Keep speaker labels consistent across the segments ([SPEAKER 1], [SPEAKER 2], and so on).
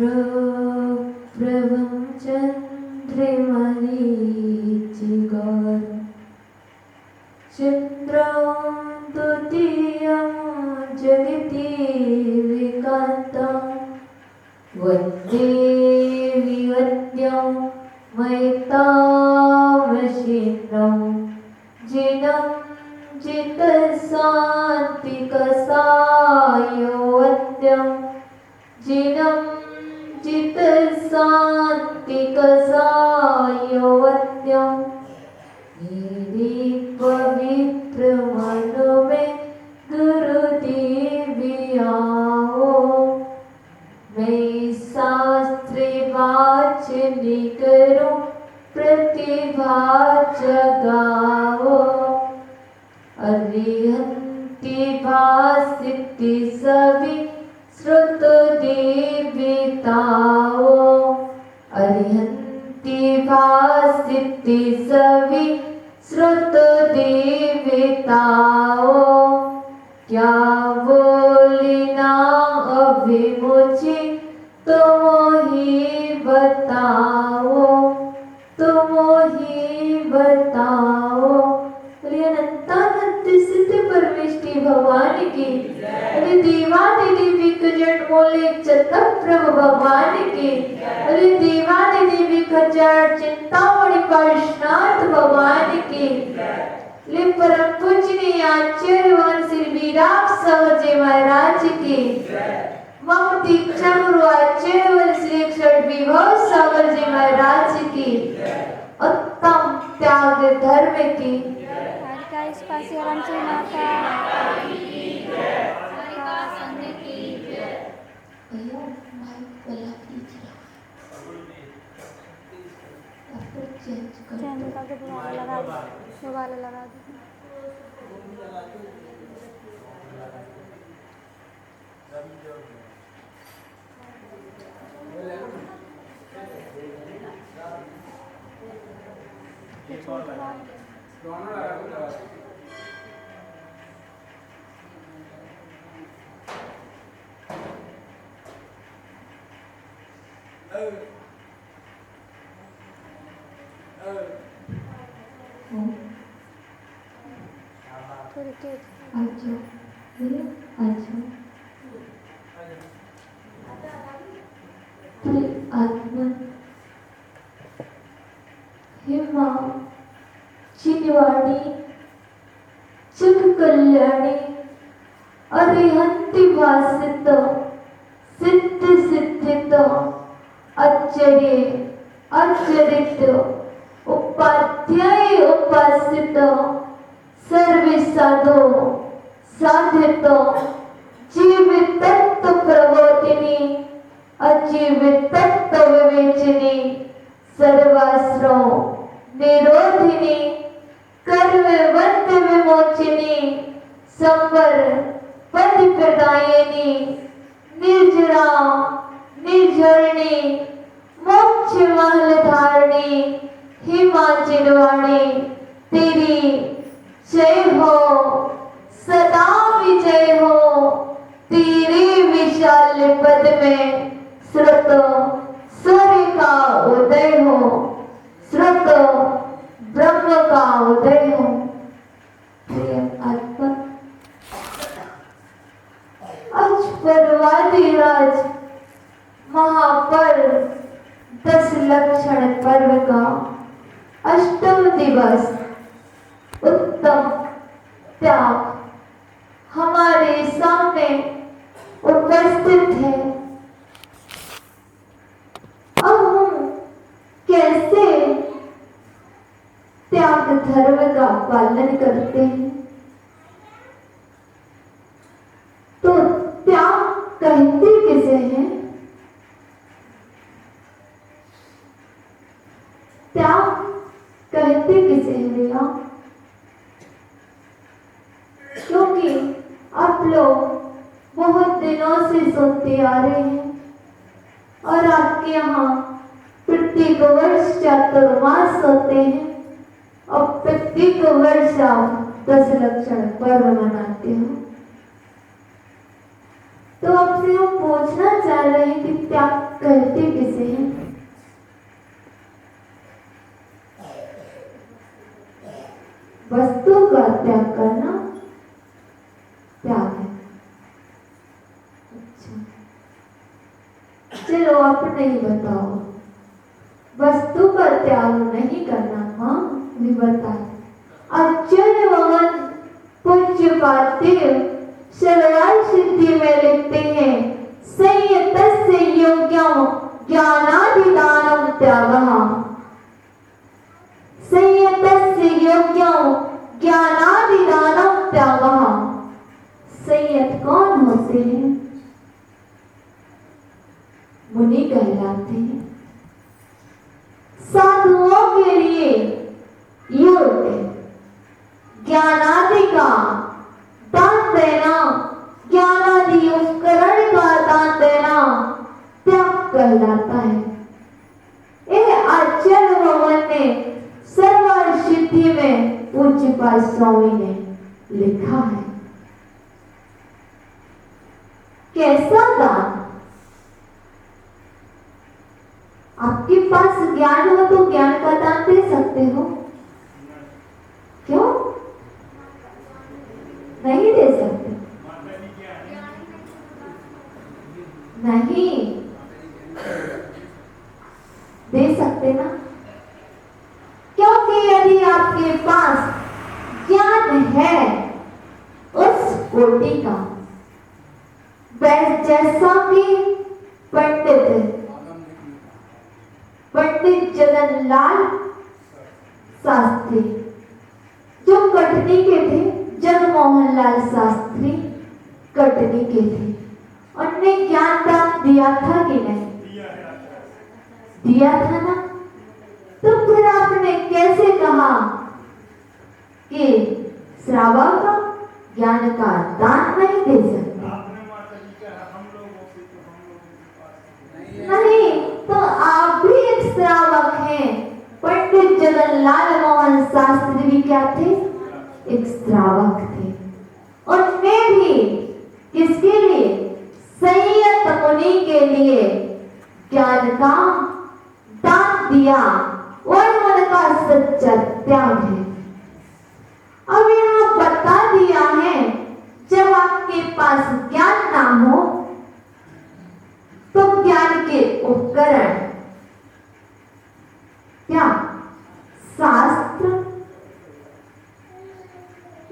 [SPEAKER 1] प्रभं चन्द्रमरीचिगौर चन्द्रं द्वितीयं जगति विकान्तं वन्दे विवन्द्यं मैतावशीनं जिनं जितशान्तिकसायो जिनं जितशान्तिकसायो मेरे पवित्र मन में गुरुदेव आओ, मैं शास्त्र वाचन करूं प्रतिभा जगाओ, अरिहंति भासिति सभी श्रुत देवताओ, अरिहंति भासिति सभी श्रुत देवताओ, क्या बोलना अभी मुझे तुम ही बताओ, तुम ही बताओ। अनंतानंद सिद्ध परमेष्टि भगवान की, अरे देवादि देविक जन्मोले चतक प्रभु भगवान की, अरे देवादि देविक जड़ चिंतामणि पार्श्वनाथ भगवान की, ले परम पूजनीय आचार्यवान श्री विराट सहजे महाराज की, मम दीक्षा गुरु आचार्यवान श्री अक्षर विभव सागर जी महाराज की, उत्तम त्याग धर्म की,
[SPEAKER 2] Spasiaran Cinaka चैन का दोबारा लगा दी
[SPEAKER 1] चिन्वाणी चित कल्याणी अरिहंति भासित सिद्ध सिद्धित आश्चर्य आचरित उपाध्याय उपासित सर्व साधो साधित जीवित तत्व प्रबोधिनी अजीवित तत्व विवेचनी सर्वाश्रम निरोधिनी कर्म बंध विमोचिनी संवर पद प्रदायिनी निर्जरा निर्झरणी मोक्ष महल धारणी हिमाचलवाणी तेरी जय हो सदा विजय हो, तेरे विशाल पद में श्रुत सूर्य का उदय हो, श्रुत ब्रह्म का उदय हो। प्रिय आत्मा आज पर्वादिराज महापर्व 10 लक्षण पर्व का अष्टम दिवस उत्तम त्याग हमारे सामने उपस्थित है। अब हम कैसे त्याग धर्म का पालन करते हैं? तो त्याग कहते किसे हैं? त्याग कहते किसे हैं भैया? क्योंकि आप लोग बहुत दिनों से सुनते आ रहे हैं और आपके यहाँ प्रत्येक वर्ष चातुर्मास होते हैं और प्रत्येक वर्ष आप 10 लक्षण पर्व मनाते हो। तो आपसे हम पूछना चाह रहे हैं कि त्याग करते किसे हैं? वस्तु का त्याग करना त्याग है। अच्छा, चलो अपने ही बताओ, वस्तु का त्याग नहीं करना। हाँ, भी बताए। आचार्य भगवान पूज्यपाद शरणार्थ सिद्धि में लिखते हैं, संयतस्य योग्यं ज्ञानाधिदानं त्यागः। संयतस्य योग्यं ज्ञानाधिदानं त्यागः। संयत कौन होते हैं? मुनि कहलाते हैं। साधुओं के लिए योग ज्ञानादि का दान देना, ज्ञानादि उपकरण का दान देना त्याग कहलाता है। यह आचार्य भगवान ने सर्वार्थ सिद्धि में पूज्यपाद स्वामी ने लिखा है। कैसा दान? आपके पास ज्ञान हो तो ज्ञान का दान दे सकते हो, क्यों नहीं दे सकते? नहीं दे सकते ना, क्योंकि यदि आपके पास ज्ञान है उस कोटि का, जैसा कि पंडित जगन्नाथ शास्त्री जो कटनी के थे, जगमोहन लाल शास्त्री कटनी के थे, उनने ज्ञान दान दिया था कि नहीं? दिया था ना। तो फिर आपने कैसे कहा कि श्रावक ज्ञान का दान नहीं दे सकते? नहीं, तो आप भी एक श्रावक हैं। पंडित जगन्नाथ मोहन शास्त्री भी क्या थे? एक श्रावक थे। उनने भी किसके लिए? संयत मुनि के लिए ज्ञान का दान दिया, और उनका सच्चा त्याग है। अब यहाँ बता दिया है, जब आपके पास ज्ञान ना हो तो ज्ञान के उपकरण क्या? शास्त्र,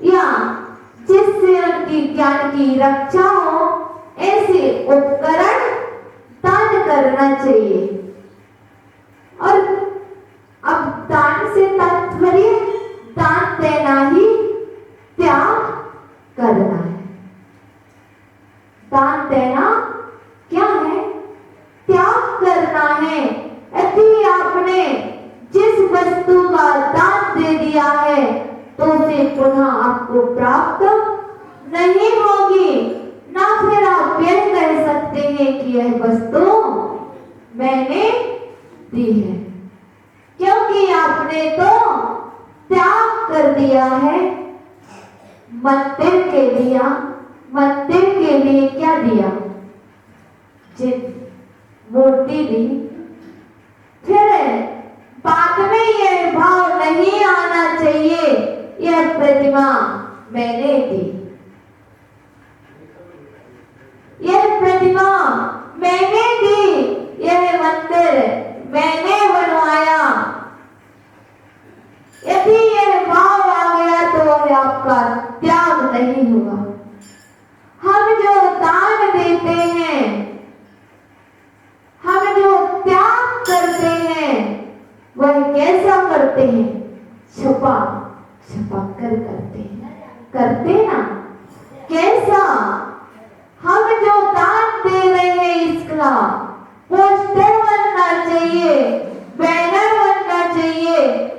[SPEAKER 1] या जिससे उनकी ज्ञान की रक्षा हो, ऐसे उपकरण दान करना चाहिए। और अब दान से तात्पर्य दान देना ही त्याग करना है। दान देना क्या है? त्याग करना है। यदि आपने जिस वस्तु का दान दे दिया है तो उसे पुनः आपको प्राप्त नहीं होगी, ना फिर आप यह कह सकते हैं कि यह वस्तु मैंने दी है, क्योंकि आपने तो त्याग कर दिया है। मंदिर के लिए क्या दिया? मूर्ति दी। फिर बाद में यह भाव नहीं आना चाहिए यह प्रतिमा मैंने दी, यह प्रतिमा मैंने दी, यह मंदिर मैंने बनवाया। यदि यह भाव आ गया तो वह आपका त्याग नहीं हुआ। हम जो दान देते हैं, हम जो त्याग करते हैं, वह कैसा करते हैं? छुपा कर करते ना। कैसा? हम जो दान दे रहे हैं इसका पोस्टर बनना चाहिए, बैनर बनना चाहिए,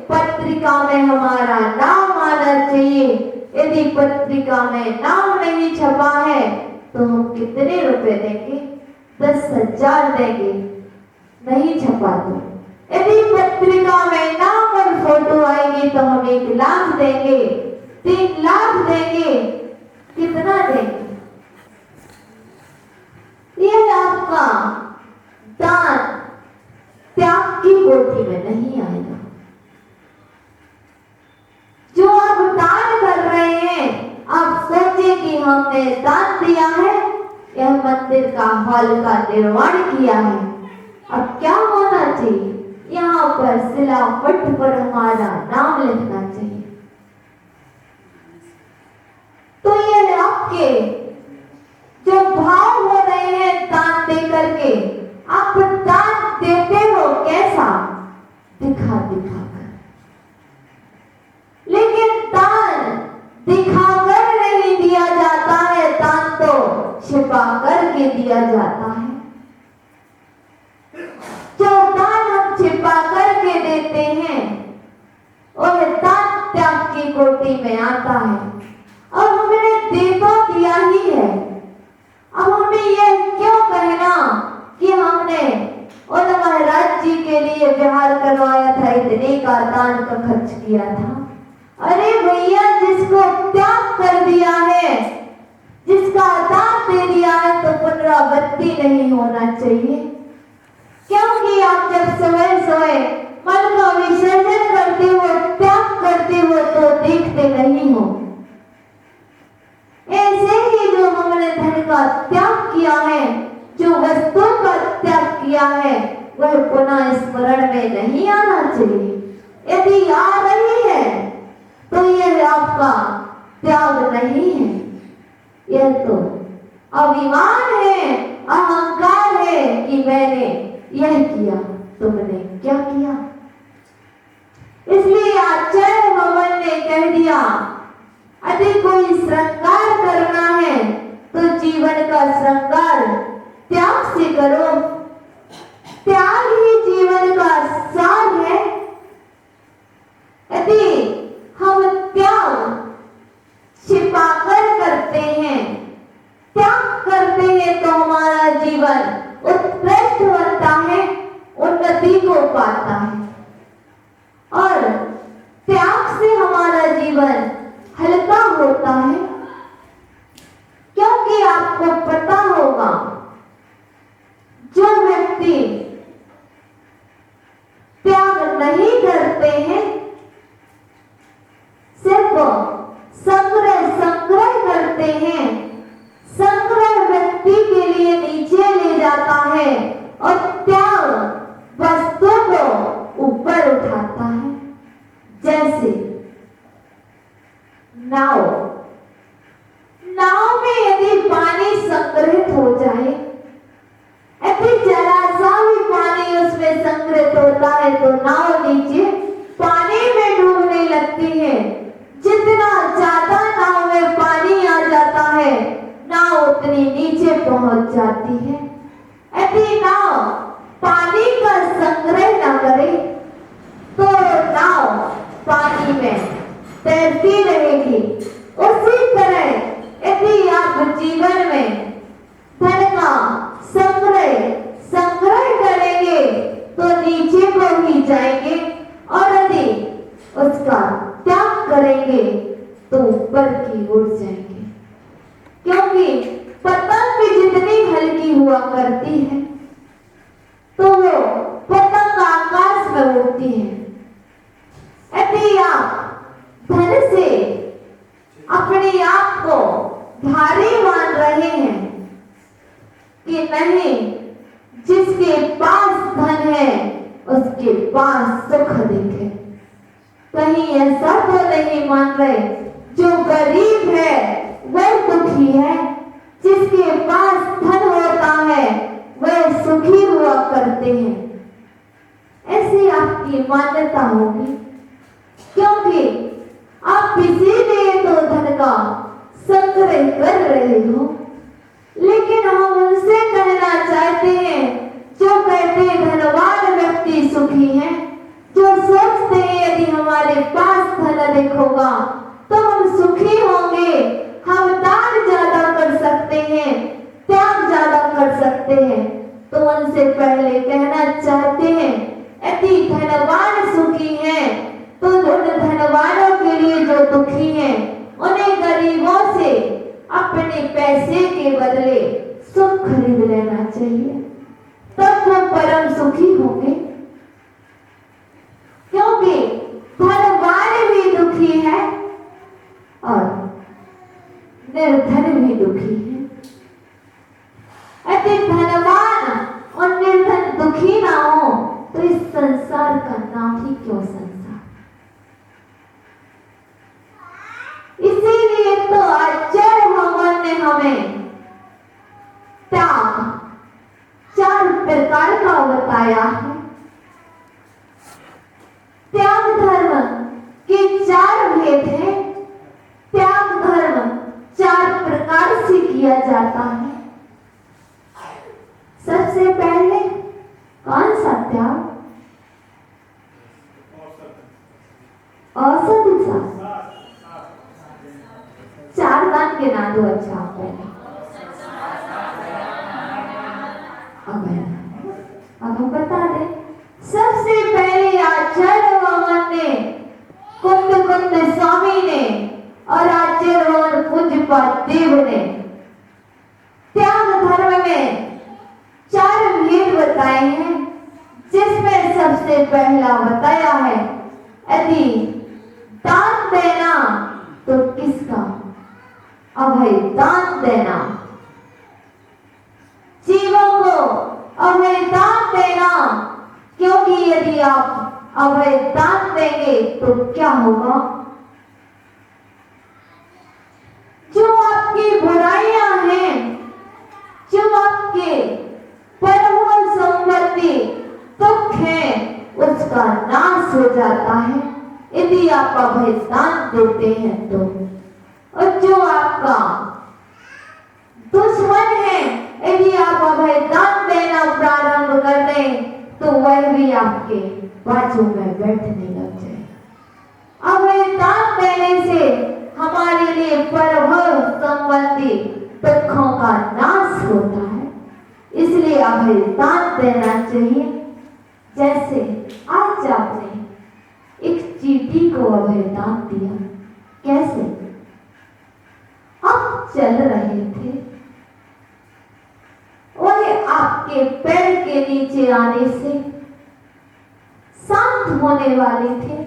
[SPEAKER 1] पत्रिका में हमारा नाम आना चाहिए। यदि पत्रिका में नाम नहीं छपा है तो हम कितने रुपए देंगे? 10,000 देंगे। नहीं छपा तो यदि पत्रिका में नाम और फोटो आएगी तो हम 1 लाख देंगे, 3 लाख देंगे। कितना देंगे? यह आपका दान कोटि में नहीं आएगा। जो आप दान कर रहे हैं, आप सोचे कि हमने दान दिया है, यह मंदिर का हॉल का निर्माण किया है, अब क्या होना चाहिए? यहाँ पर शिलापट पर हमारा नाम लिखना चाहिए। तो ये आपके जो भाव हो रहे हैं दान दे करके, आप दान देते हो कैसा? दिखा दिखा कर। लेकिन दान दिखाकर नहीं दिया जाता है, दान तो छिपा करके दिया जाता है। जो दान हम छिपा करके देते हैं और दान त्याग की कोटि में आता है। और हमने दे तो दिया ही है, अब हमें यह क्यों कहना कि हमने उन महाराज जी के लिए विहार करवाया था, इतने का दान का खर्च किया था। अरे भैया, जिसको त्याग कर दिया है, जिसका दान दे दिया है, तो पुनरावृत्ति नहीं होना चाहिए। क्योंकि आप जब समय समय मन का विसर्जन करते हो, त्याग करते हो, तो देखते नहीं हो। ऐसे ही जो हमने धन का त्याग किया है, जो वस्तु का त्याग किया है, वह पुनः स्मरण में नहीं आना चाहिए। यदि आ रही है तो यह आपका त्याग नहीं है, यह तो अभिमान है, अहंकार है कि मैंने यह किया, तुमने क्या किया। इसलिए आचार्य भवन ने कह दिया, यदि कोई श्रृंगार करना है तो जीवन का श्रृंगार त्याग से करो। त्याग ही जीवन का सार है। यदि हम त्याग छिपाकर करते हैं, त्याग करते हैं, तो हमारा जीवन उत्कृष्ट बनता है, उन्नति को पाता है। और त्याग से हमारा जीवन हल्का होता है। क्योंकि आपको पता होगा, जो व्यक्ति त्याग नहीं करते हैं, सिर्फ संग्रह करते हैं, संग्रह व्यक्ति के लिए नीचे ले जाता है और त्याग वस्तु को ऊपर उठाता है। जैसे नाव में यदि पानी संग्रहित हो जाए, यदि जरा सा भी पानी उसमें संग्रहित होता है, तो नाव नीचे पानी में डूबने लगती है। जितना ज्यादा नाव में पानी आ जाता है, नाव उतनी नीचे पहुंच जाती है। यदि नाव पानी का संग्रह न करे, तो नाव पानी में तैरती रहेगी। उसी तरह यदि आप जीवन में धन का संग्रह करेंगे, तो नीचे को ही जाएंगे, और यदि उसका त्याग करेंगे तो ऊपर की ओर जाएंगे। क्योंकि पतंग जितनी हल्की हुआ करती है, तो वो पतंग आकाश में उड़ती है। यदि आप धन से अपने आप को भारी मान रहे हैं कि नहीं, जिसके पास धन है उसके पास सुख दिखे, कहीं ऐसा तो नहीं मान रहे जो गरीब है वह दुखी है, जिसके पास धन होता है वह सुखी हुआ करते हैं। ऐसी आपकी मान्यता होगी। क्योंकि आप इसीलिए तो धन का संग्रह कर रहे हो। लेकिन हम उनसे कहना चाहते हैं जो कहते हैं धनवान व्यक्ति सुखी है, जो सोचते हैं यदि हमारे पास धन अधिक होगा तो हम सुखी होंगे, हम दान ज्यादा कर सकते हैं, त्याग ज्यादा कर सकते हैं, तो उनसे पहले कहना चाहते हैं यदि धनवान सुखी हैं तो उन धनवानों के लिए जो दुखी हैं, उन्हें गरीबों से अपने पैसे के बदले सुख खरीद लेना चाहिए, तब वो परम सुखी होंगे। निर्धन भी दुखी है। यदि धनवान और निर्धन दुखी ना हो तो इस संसार का नाम ही क्यों संसार। इसीलिए तो आचार्य भगवान ने हमें त्याग 4 प्रकार का बताया है। त्याग धर्म के 4 भेद हैं। त्याग धर्म 4 प्रकार से किया जाता है। सबसे पहले कौन सा त्याग? औसत सा 4 दान गिना दो। अच्छा पहले अब हम बता दें। सबसे पहले आचार्य भगवान ने, कुंद स्वामी ने और आचार्य भगवान पूज्यपाद देव ने त्याग धर्म में 4 भेद बताए हैं, जिसमें सबसे पहला बताया है यदि दान देना तो किसका? अभय दान देना, जीवों को अभय दान देना। क्योंकि यदि आप अभय दान देंगे तो क्या होगा? जो आपकी बुराइयां हैं, जो आपके परम संपत्ति दुख है, उसका नाश हो जाता है यदि आप अभय दान देते हैं तो। और जो आपका दुश्मन है, यदि आप अभय दान देना प्रारंभ कर दें तो वह भी आपके बाजू में बैठने लग जाए। अभय दान देने से हमारे लिए परम संबंधी दुखों का नाश होता है, इसलिए अभय दान देना चाहिए। जैसे आज आपने एक चींटी को अभय दान दिया। कैसे? आप चल रहे थे, वह आपके पैर के नीचे आने से शांत होने वाले थे,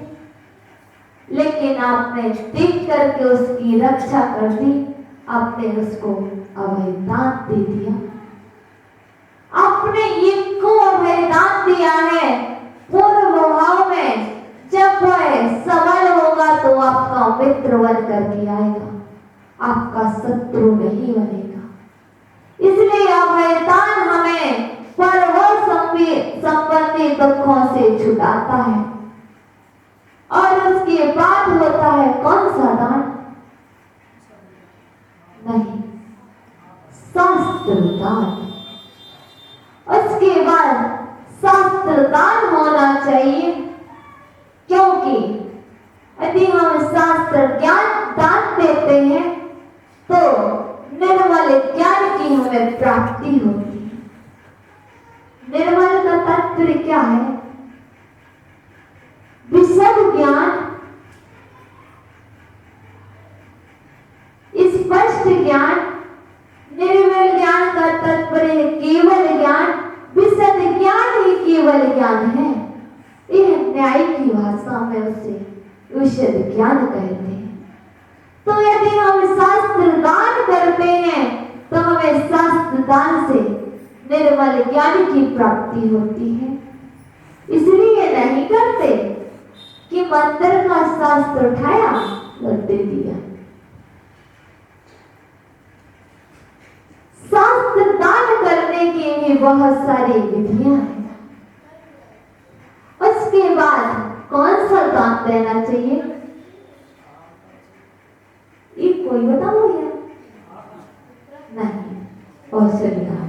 [SPEAKER 1] लेकिन आपने देख करके उसकी रक्षा कर दी। आपने उसको अभय दान दे दिया। आपने इनको अभय दान दिया है पूर्व भाव में। जब वह सबल होगा तो आपका मित्र बन करके आएगा, आपका शत्रु नहीं बनेगा। इसलिए अभय दान हमें परम संबंधी दुखों से छुड़ाता है। और उसके बाद होता है कौन सा दान? नहीं, शास्त्र दान। उसके बाद शास्त्र दान होना चाहिए, क्योंकि यदि हम शास्त्र ज्ञान दान देते हैं तो निर्मल ज्ञान की हमें प्राप्ति होती है। निर्मल का तात्पर्य क्या है? विशद ज्ञान, स्पष्ट ज्ञान। निर्मल ज्ञान का तात्पर्य केवल ज्ञान, विशद ज्ञान ही केवल ज्ञान है। यह न्याय की भाषा में उसे विशद ज्ञान कहते हैं। तो यदि हम शास्त्र दान करते हैं तो हमें शास्त्र दान से निर्मल ज्ञान की प्राप्ति होती है। इसलिए नहीं करते कि मंत्र का शास्त्र उठाया और दे दिया। शास्त्र दान करने की भी बहुत सारी विधियां हैं। उसके बाद कौन सा दान देना चाहिए? ये कोई बताओ या नहीं? औषधि दान।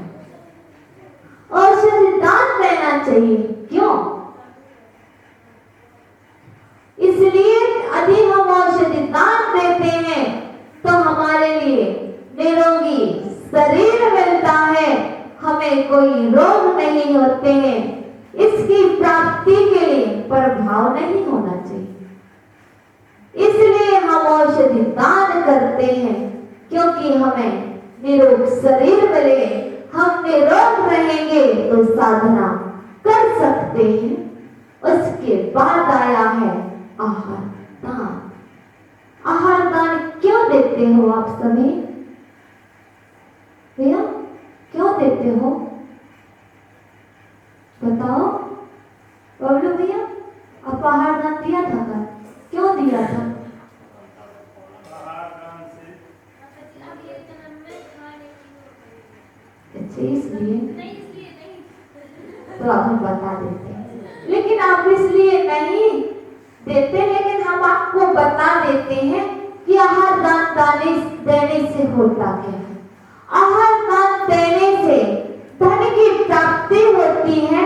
[SPEAKER 1] औषधि दान देना चाहिए। क्यों? इसलिए यदि हम औषधि दान देते हैं तो हमारे लिए निरोगी शरीर मिलता है, हमें कोई रोग नहीं होते हैं। इसकी प्राप्ति के लिए प्रभाव नहीं होना चाहिए, इसलिए हम औषधि दान करते हैं, क्योंकि हमें निरोग शरीर मिले। हम निरोग रहेंगे तो साधना कर सकते हैं। उसके बाद आया है आहार दान। आहार दान क्यों देते हो आप सभी? देते हो? बताओ बबलू भैया, आप आहार दान दिया था कल? क्यों दिया था? अच्छा, इसलिए तो अब हम बता देते हैं, लेकिन आप इसलिए नहीं देते, लेकिन हम आपको बता देते हैं कि आहार दान देने से होता क्या है। आहार दान देने से धन की प्राप्ति होती है,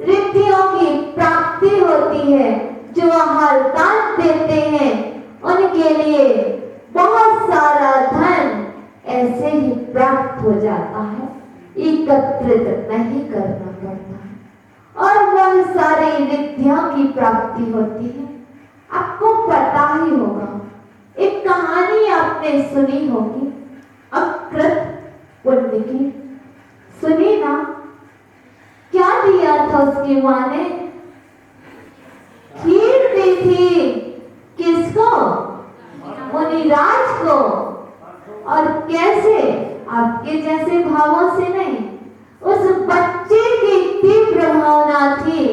[SPEAKER 1] रिद्धियों की प्राप्ति होती है। जो आहार दान देते हैं उनके लिए बहुत सारा धन ऐसे ही प्राप्त हो जाता है, एकत्रित नहीं करना पड़ता है, और बहुत सारी रिद्धियों की प्राप्ति होती है। आपको पता ही होगा, एक कहानी आपने सुनी होगी अकृत पुण्य की, सुनी ना? क्या दिया था उसकी माँ ने? खीर दी थी। किसको? मुनिराज को। और कैसे? आपके जैसे भावों से नहीं, उस बच्चे की तीव्र भावना थी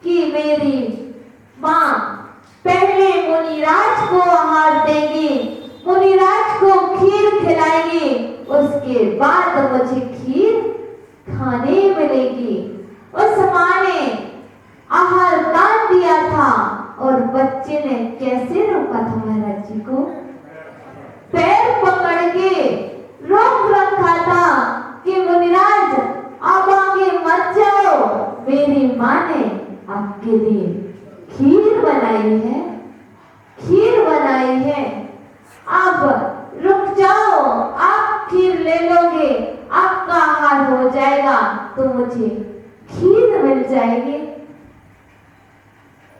[SPEAKER 1] कि मेरी माँ पहले मुनिराज को आहार देगी, मुनिराज को खीर खिलाएगी, उसके बाद मुझे खीर खाने मिलेगी। उस माँ ने आहार दान दिया था, और बच्चे ने कैसे रोका था महाराज जी को? पैर पकड़ के रोक रखा था कि मुनिराज आप आगे मत जाओ, मेरी माँ ने आपके लिए खीर बनाई है, खीर बनाई है, आप रुक जाओ, आप खीर ले लोगे, आपका आहार हो जाएगा तो मुझे खीर मिल जाएगी।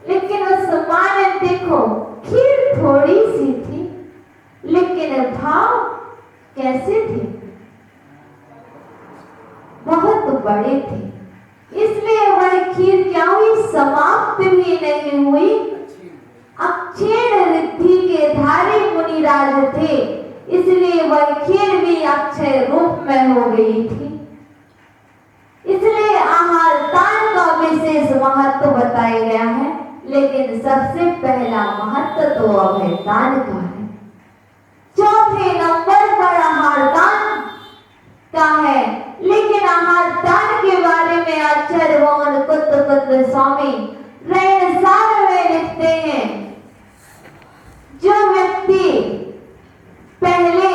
[SPEAKER 1] लेकिन उस माँ ने देखो, खीर थोड़ी सी थी, लेकिन भाव कैसे थे? बहुत बड़े थे। इसलिए वह खीर क्या हुई? समाप्त भी नहीं हुई। अक्षय रिद्धि के धारी मुनिराज थे, इसलिए वह खीर भी अक्षय रूप में हो गई थी। इसलिए आहार दान का विशेष महत्व बताया गया है, लेकिन सबसे पहला महत्व तो अभय दान का है। चौथे नंबर पर आहार दान का है, लेकिन आहार दान के बारे में आचार्य भगवान कुत्त स्वामी रहनसार में लिखते हैं, जो व्यक्ति पहले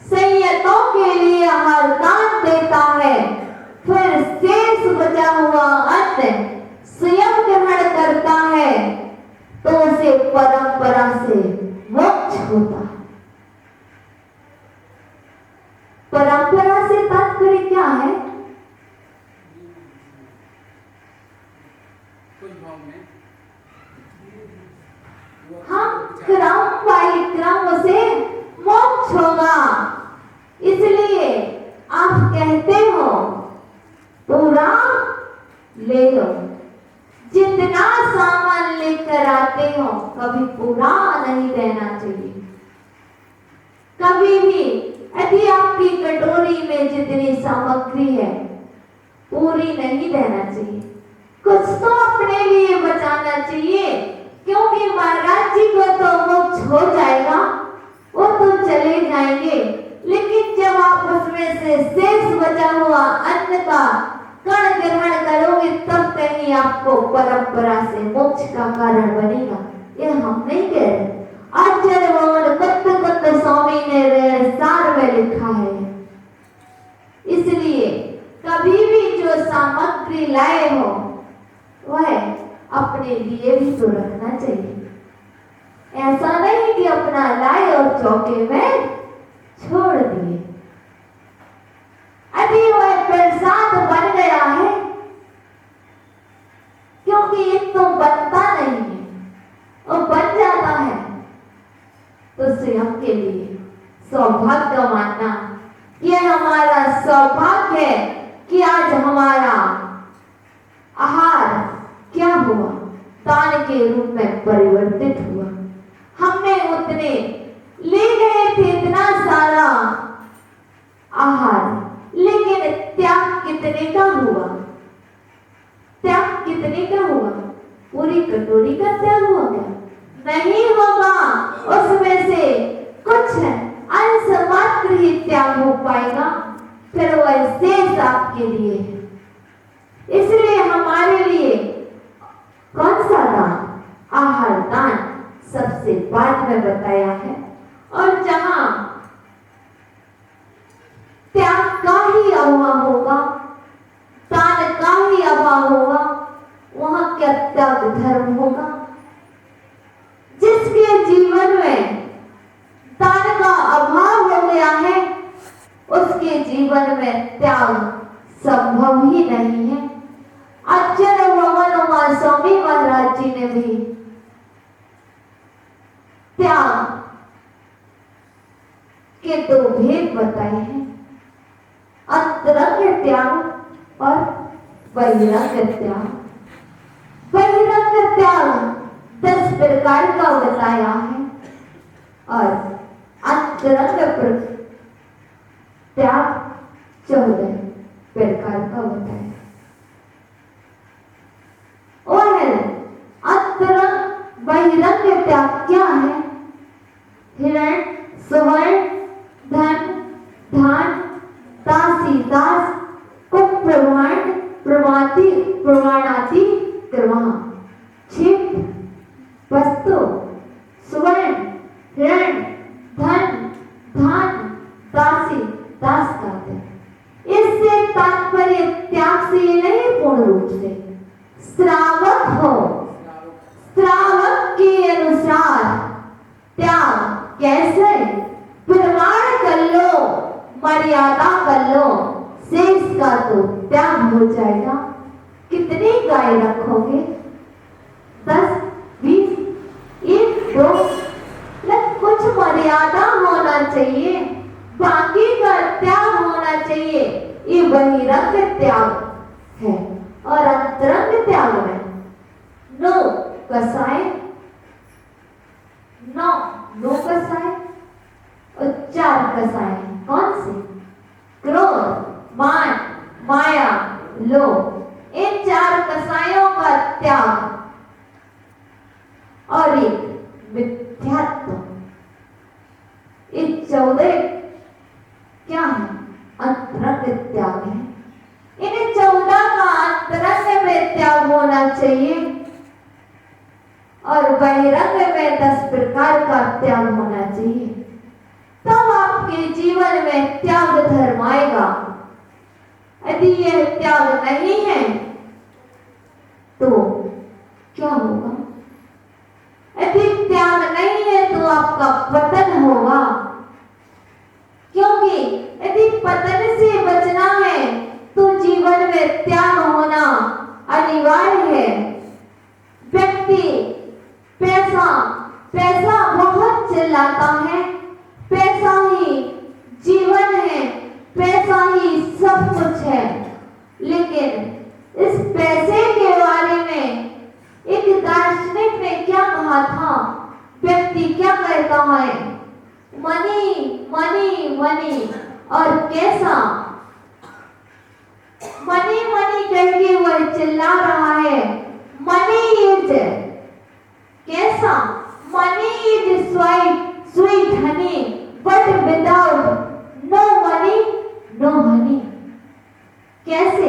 [SPEAKER 1] संयतों के लिए आहार दान देता है, फिर शेष बचा हुआ अन्न स्वयं ग्रहण करता है, तो उसे परंपरा से मोक्ष होता है। परंपरा से तात्पर्य क्या है? हम क्रम बाई क्रम से मोक्ष होगा। इसलिए आप कहते हो पूरा ले लो, जितना सामान लेकर आते हो कभी पूरा नहीं देना चाहिए। कभी भी यदि आपकी कटोरी में जितनी सामग्री है पूरी नहीं देना चाहिए, कुछ तो अपने लिए बचाना चाहिए, क्योंकि महाराज जी को तो मोक्ष हो जाएगा, वो तो चले जाएंगे, लेकिन जब आप उसमें से शेष बचा हुआ अन्न का कण ग्रहण करोगे तब कहीं आपको परंपरा से मोक्ष का कारण बनेगा। ये हम नहीं कह रहे, आचार्य भगवान कुत्त स्वामी ने रहनसार में लिखा है। इसलिए कभी भी जो सामग्री लाए हो वह अपने लिए भी तो रखना चाहिए। ऐसा नहीं कि अपना लाए और चौके में छोड़ दिए। अभी वह प्रसाद बन गया है, क्योंकि ये तो बनता नहीं है, और बन जाता है तो स्वयं के लिए सौभाग्य मानना। यह हमारा सौभाग्य है कि आज हमारा आहार क्या हुआ? दान के रूप में परिवर्तित हुआ। हमने उतने ले गए थे इतना सारा आहार, पाएगा, फिर वह शेष आपके लिए है। इसलिए हमारे लिए कौन सा दान? आहार दान सबसे बाद में बताया है। और जहां त्याग का ही अभाव होगा, दान का ही अभाव होगा, वहां क्या त्याग धर्म होगा? जिसके जीवन में दान का अभाव हो गया है, उसके जीवन में त्याग संभव ही नहीं है। आचार्य भगवान स्वामी महाराज जी ने भी त्याग के दो भेद बताए हैं, अंतरंग त्याग और बहिरंग त्याग। बहिरंग त्याग 10 प्रकार का बताया है और अंतरंग त्याग 14 प्रकार का बताया। और अंतरंग बहिरंग त्याग क्या है? हिरण, सुवर्ण, धन, धान, दासी, दास, कुप्रमाण, प्रमाति, प्रमाणाति, क्रमः, छिप, वस्तु, सुवर्ण, हिरण, धन, धान, दासी, दास कहते हैं। इससे तात्पर्य त्याग से नहीं, पूर्ण रूप से श्रावक हो, श्रावक के अनुसार त्याग कैसे? प्रमाण कर लो, मर्यादा कर लो, शेष का तो त्याग हो जाएगा। कितनी गाय रखोगे? 10, 20, 1, 2? कुछ मर्यादा होना चाहिए, बाकी का त्याग होना चाहिए। ये बहिरंग त्याग है। और अंतरंग त्याग में 9 कसाय, 9 कसाय और 4 कसाय। कौन से? क्रोध, मान, माया, लोभ। इन 4 कसायों का त्याग और एक मिथ्यात्व। ये 14 क्या है? अंतरंग त्याग है। इन 14 का अंतरंग में त्याग होना चाहिए और बहिरंग में 10 प्रकार का त्याग होना चाहिए। तब आपके जीवन में त्याग धर्म आएगा। यदि यह त्याग नहीं है तो क्या होगा? यदि त्याग नहीं है तो आपका पतन होगा। क्योंकि यदि पतन से बचना है तो जीवन में त्याग होना अनिवार्य है। व्यक्ति पैसा बहुत चिल्लाता है, पैसा ही जीवन है, पैसा ही सब कुछ है। लेकिन इस पैसे के बारे में एक दार्शनिक ने क्या कहा था? व्यक्ति क्या कहता है? Money money money. और कैसा? मनी मनी करके वह चिल्ला रहा है। मनी इज कैसा? Money is sweet honey but without no money no honey. कैसे?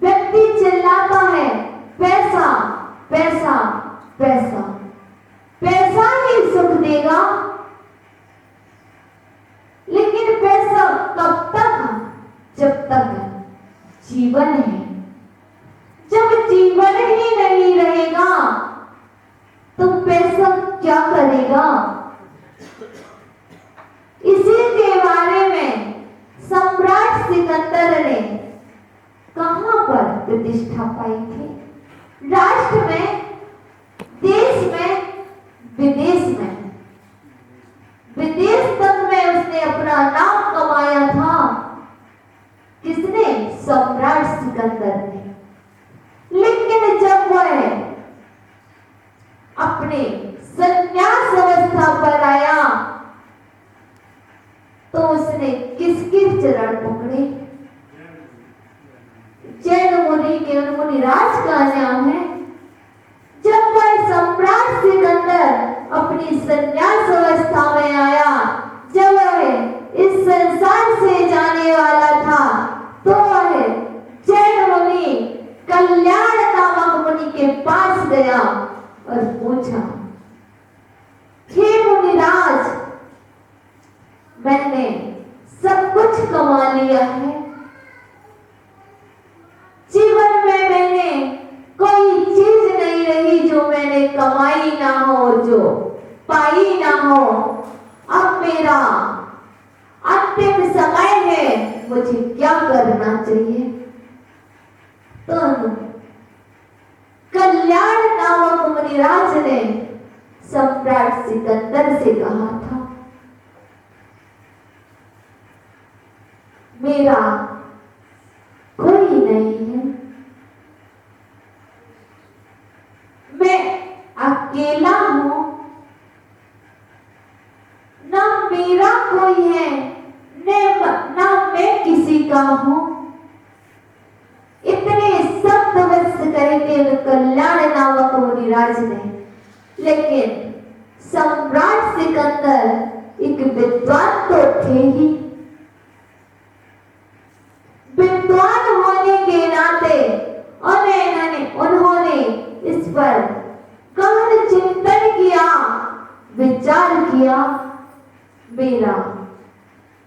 [SPEAKER 1] व्यक्ति चिल्लाता है पैसा पैसा पैसा, पैसा ही सुख देगा। लेकिन पैसा कब तक? जब तक जीवन है। जब जीवन ही नहीं रहेगा तो पैसा क्या करेगा? इसी के बारे में सम्राट सिकंदर ने कहां पर प्रतिष्ठा पाई थी? राष्ट्र में, देश में, विदेश में। विदेश तक में उसने अपना नाम कमाया था। किसने? सम्राट सिकंदर ने। लेकिन जब वह अपने संन्यास अवस्था पर आया तो उसने किसके चरण पकड़े? जैन मुनि के मुनिराज का नाम है। जब वह सम्राट सिकंदर अपनी संन्यास अवस्था में आया, जब वह इस संसार से जाने वाला था, तो वह जैन मुनि कल्याण नामक मुनि के पास गया और पूछा, हे मुनिराज, मैंने सब कुछ कमा लिया है, जीवन में मैंने कोई चीज नहीं रही जो मैंने कमाई ना हो, जो पाई ना हो। अब मेरा अंतिम समय है, मुझे क्या करना चाहिए? तो कल्याण नामक मुनिराज ने सम्राट सिकंदर से कहा था, मेरा कोई नहीं है, मैं अकेला हूं, ना मेरा कोई है, ना मैं किसी का हूं। इतने शब्द वस्त करके कल्याण नामक मुनिराज ने, लेकिन सम्राट सिकंदर एक विद्वान तो थे ही, विद्वान होने के नाते उन्होंने इस पर गहन चिंतन किया, विचार किया, मेरा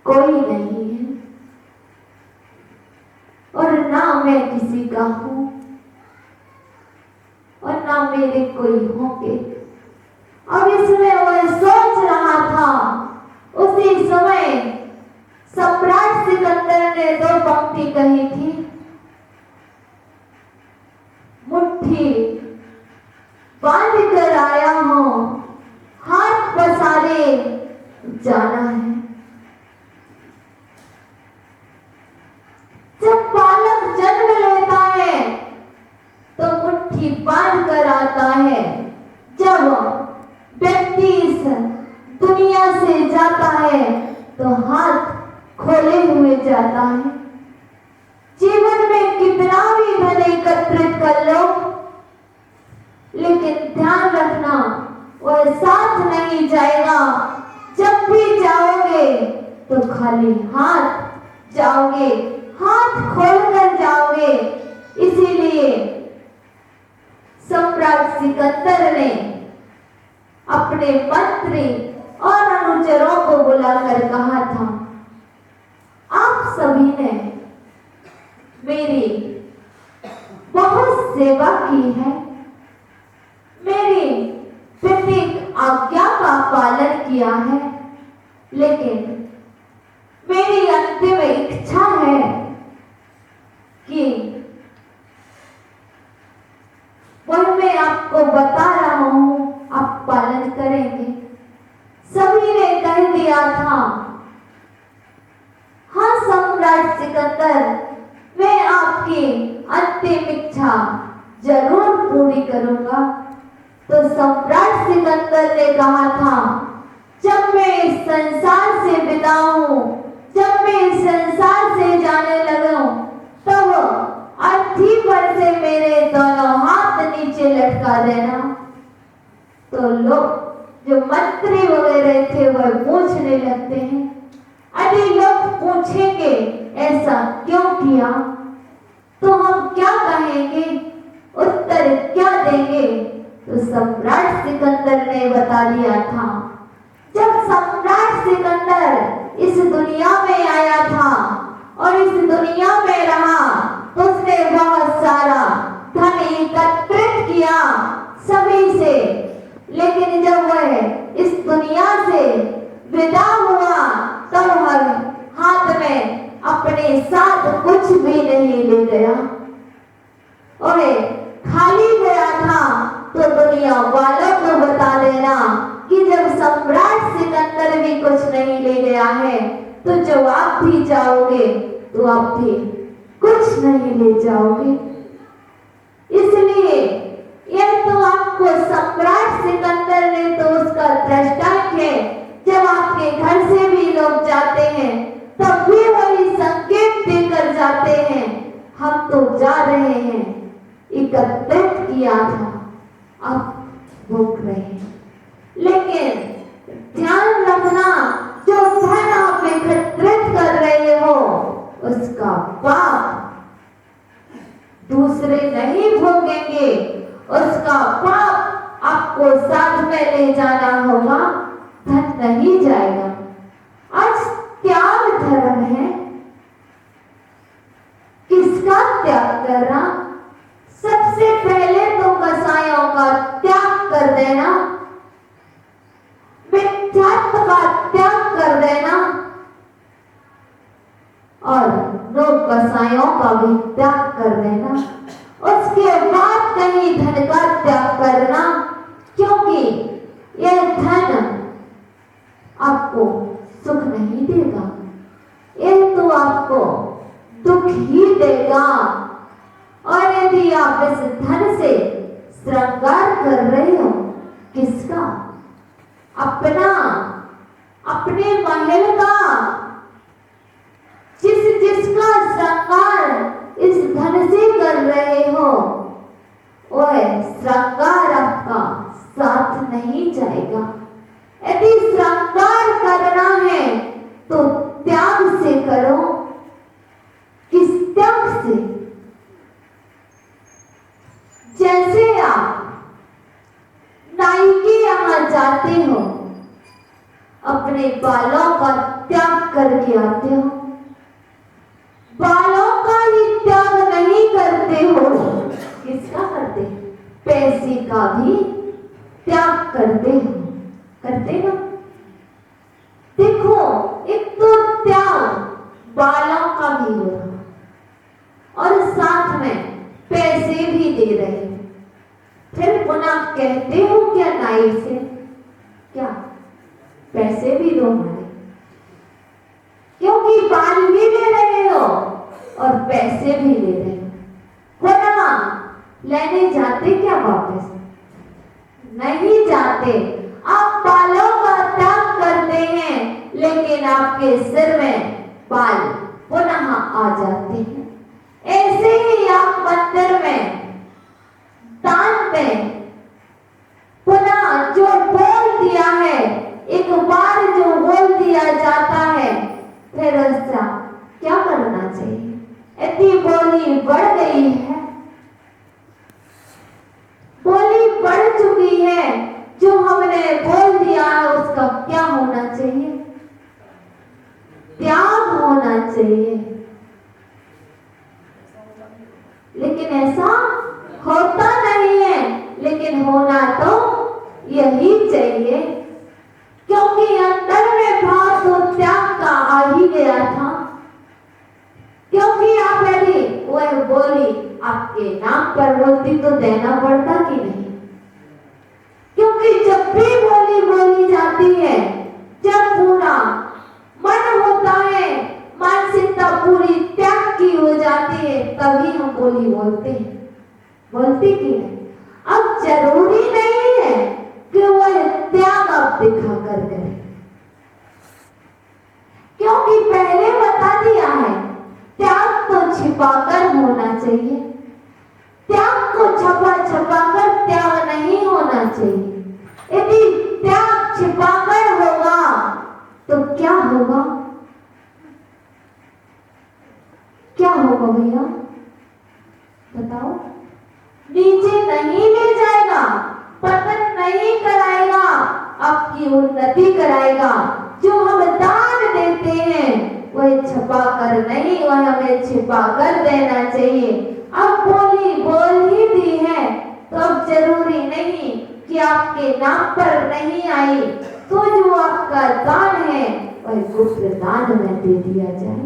[SPEAKER 1] कोई नहीं है और ना मैं किसी का हूं और ना मेरे कोई होंगे। अब इसमें वह सोच रहा था, उसी समय सम्राट सिकंदर ने दो पंक्ति कही थी, मुट्ठी बांध कर आया हूं, हाथ पसारे जाना है। जब बालक जन्म लेता है तो मुट्ठी बांध कर आता है, जब व्यक्ति इस दुनिया से जाता है तो हाथ खोले हुए जाता है। जीवन में कितना भी धन एकत्रित कर लो, लेकिन ध्यान रखना वह साथ नहीं जाएगा। जब भी जाओगे तो खाली हाथ जाओगे, हाथ खोलकर जाओगे। इसीलिए सम्राट सिकंदर ने अपने मंत्री और अनुचरों को बुलाकर कहा था, आप सभी ने मेरी बहुत सेवा की है, मेरी प्रत्येक आज्ञा का पालन किया है, लेकिन मेरी अंतिम इच्छा है कि वह मैं आपको बता रहा हूं, आप पालन करेंगे। सभी ने कह दिया था, हाँ सम्राट सिकंदर, मैं आपकी अंतिम इच्छा जरूर पूरी करूंगा। तो सम्राट सिकंदर ने कहा था, जब मैं इस संसार से विदा हूं, जब मैं इस संसार से जाने लगूं, तब अर्थी पर से मेरे दोनों हाथ नीचे लटका देना। तो लोग जो मंत्री वगैरह थे वह पूछने लगते हैं, अरे लोग पूछेंगे ऐसा क्यों किया, तो हम क्या कहेंगे, उत्तर क्या देंगे? तो सम्राट सिकंदर ने बता दिया था, जब सम्राट सिकंदर इस दुनिया में आया था और इस दुनिया में रहा तो उसने बहुत सारा धन एकत्रित किया सभी से, लेकिन जब वह इस दुनिया से विदा हुआ तब हर हाथ में अपने साथ कुछ भी नहीं ले गया और खाली गया था। तो दुनिया वालों को बता देना कि जब सम्राट सिकंदर भी कुछ नहीं ले गया है तो जब आप भी जाओगे तो आप भी कुछ नहीं ले जाओगे। इसलिए यह तो आपको सम्राट सिकंदर ने तो उसका दृष्टांत है, जब आपके घर से भी लोग जाते हैं तब भी वही संकेत देकर जाते हैं, हम तो जा रहे हैं, एकत्रित किया था, अब भूख रहे हैं। लेकिन ध्यान रखना, जो धन आप एकत्रित कर रहे दूसरे नहीं भोगेंगे, उसका पाप आपको साथ में ले जाना होगा, धन नहीं जाएगा। आज त्याग धर्म है, किसका त्याग करना? सबसे पहले तो कसायों का त्याग कर देना, मिथ्यात्व का त्याग कर देना और लोक कसायों का भी त्याग कर देना। उसके बाद कहीं धन का त्याग करना, क्योंकि यह धन आपको सुख नहीं देगा, यह तो आपको दुख ही देगा। और यदि आप इस धन से श्रृंगार कर रहे हो, किसका? अपना, अपने महल का। जिसका श्रृंगार इस धन से कर रहे हो, वह श्रृंगार आपका साथ नहीं जाएगा। यदि श्रृंगार करना है तो त्याग से करो। किस त्याग से? जैसे आप नाई के यहाँ जाते हो, अपने बालों का त्याग करके आते हो, बालों का ही त्याग नहीं करते हो, किसका करते? पैसे का भी त्याग करते हो, करते ना? देखो, एक तो त्याग बालों का भी हो रहा और साथ में पैसे भी दे रहे हैं। फिर पुनः कहते हो क्या नाई से, क्या पैसे भी दो हमारे, क्योंकि बाल भी ले रहे हो और पैसे भी ले रहे हो। पुनः लेने जाते क्या वापस? नहीं जाते। आप बालों का त्याग करते हैं, लेकिन आपके सिर में बाल पुनः आ जाते हैं। ऐसे ही आप मंदिर में दान में पुनः जो बोल दिया है, एक बार जो बोल दिया जाता है, फिर उसका क्या करना चाहिए? यदि बोली बढ़ गई है, बोली बढ़ चुकी है, जो हमने बोल दिया है उसका क्या होना चाहिए? त्याग होना चाहिए। लेकिन ऐसा होता नहीं है, लेकिन होना तो यही चाहिए, क्योंकि अंदर में भाव तो त्याग का आ ही गया था। क्योंकि आप यदि वह बोली आपके नाम पर बोलती तो देना पड़ता कि नहीं? क्योंकि जब भी बोली बोली जाती है, जब पूरा मन होता है, मानसिकता पूरी त्याग की हो जाती है, तभी हम बोली बोलते हैं, बोलते कि नहीं? अब जरूरी नहीं है कि वह त्याग आप दिखा कर करें, क्योंकि पहले बता दिया है त्याग तो छिपाकर होना चाहिए। त्याग को छपा छपा कर त्याग नहीं होना चाहिए। यदि त्याग छिपाकर होगा तो क्या होगा? क्या होगा भैया बताओ? नीचे नहीं ले जाएगा, पतन नहीं कराएगा, आपकी उन्नति कराएगा। जो हम दान देते हैं वह छपा कर नहीं, वह हमें छिपा कर देना चाहिए। अब बोली बोल ही दी है तो अब जरूरी नहीं कि आपके नाम पर नहीं आई तो जो आपका दान है वह गुप्त दान में दे दिया जाए।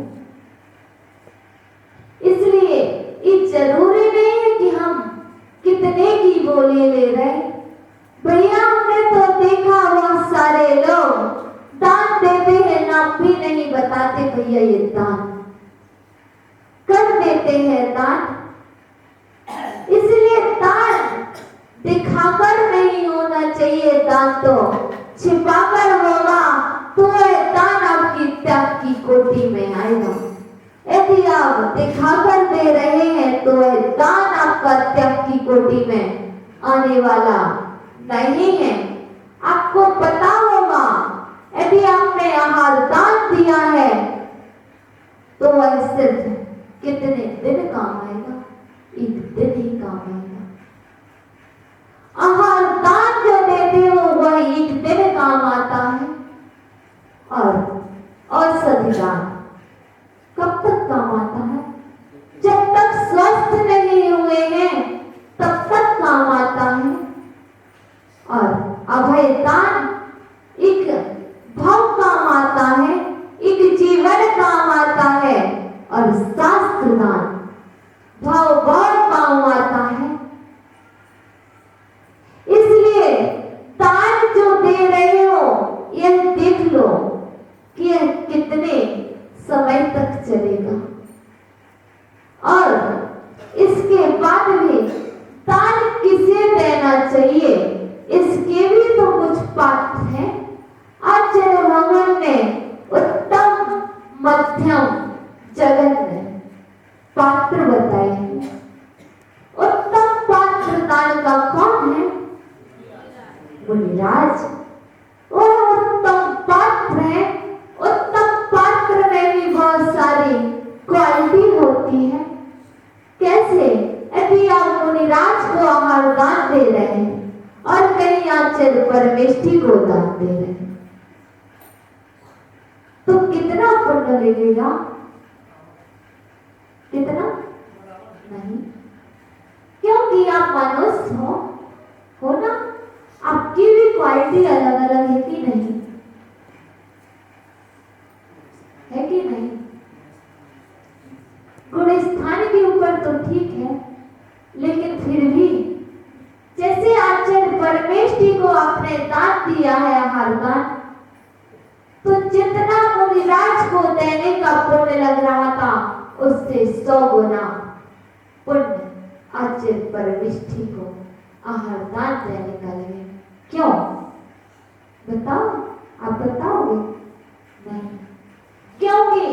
[SPEAKER 1] इसलिए ये जरूरी नहीं है कि हम कितने की बोली ले रहे। भैया हमने तो देखा बहुत सारे लोग दान देते हैं, नाम भी नहीं बताते, भैया ये दान कर देते हैं दान। इसलिए दान दिखाकर नहीं होना चाहिए, दान तो छिपाकर होगा तो वह दान आपकी त्याग की कोटि में आएगा। यदि आप दिखाकर दे रहे हैं तो वह दान आपका त्याग की कोटि में आने वाला नहीं है। आपको पता होगा यदि आपने आहार दान दिया है तो वह सिर्फ कितने दिन काम आएगा? एक दिन जगत ने पात्र बताए हैं। उत्तम पात्र दान का कौन है? मुनिराज। और उत्तम पात्र है। उत्तम पात्र में भी बहुत सारी क्वालिटी होती है। कैसे? यदि आप मुनिराज को आहार दान दे रहे हैं और कहीं आचल परमेष्ठी को दान दे रहे हैं तो कितना पुण्य लगेगा? कितना? नहीं, क्योंकि आप मनुष्य हो ना, आपकी भी क्वालिटी अलग अलग है कि नहीं? है कि नहीं? गुण स्थान के ऊपर तो ठीक है, लेकिन फिर भी जैसे आचार्य परमेष्ठी को आपने दान दिया है आहार दान, तो जितना मुनिराज को देने का पुण्य लग रहा था उससे 100 गुना पुण्य आचार्य परमेष्ठी को आहार दान देने का लगे। क्यों? बताओ, आप बताओगे? नहीं, क्योंकि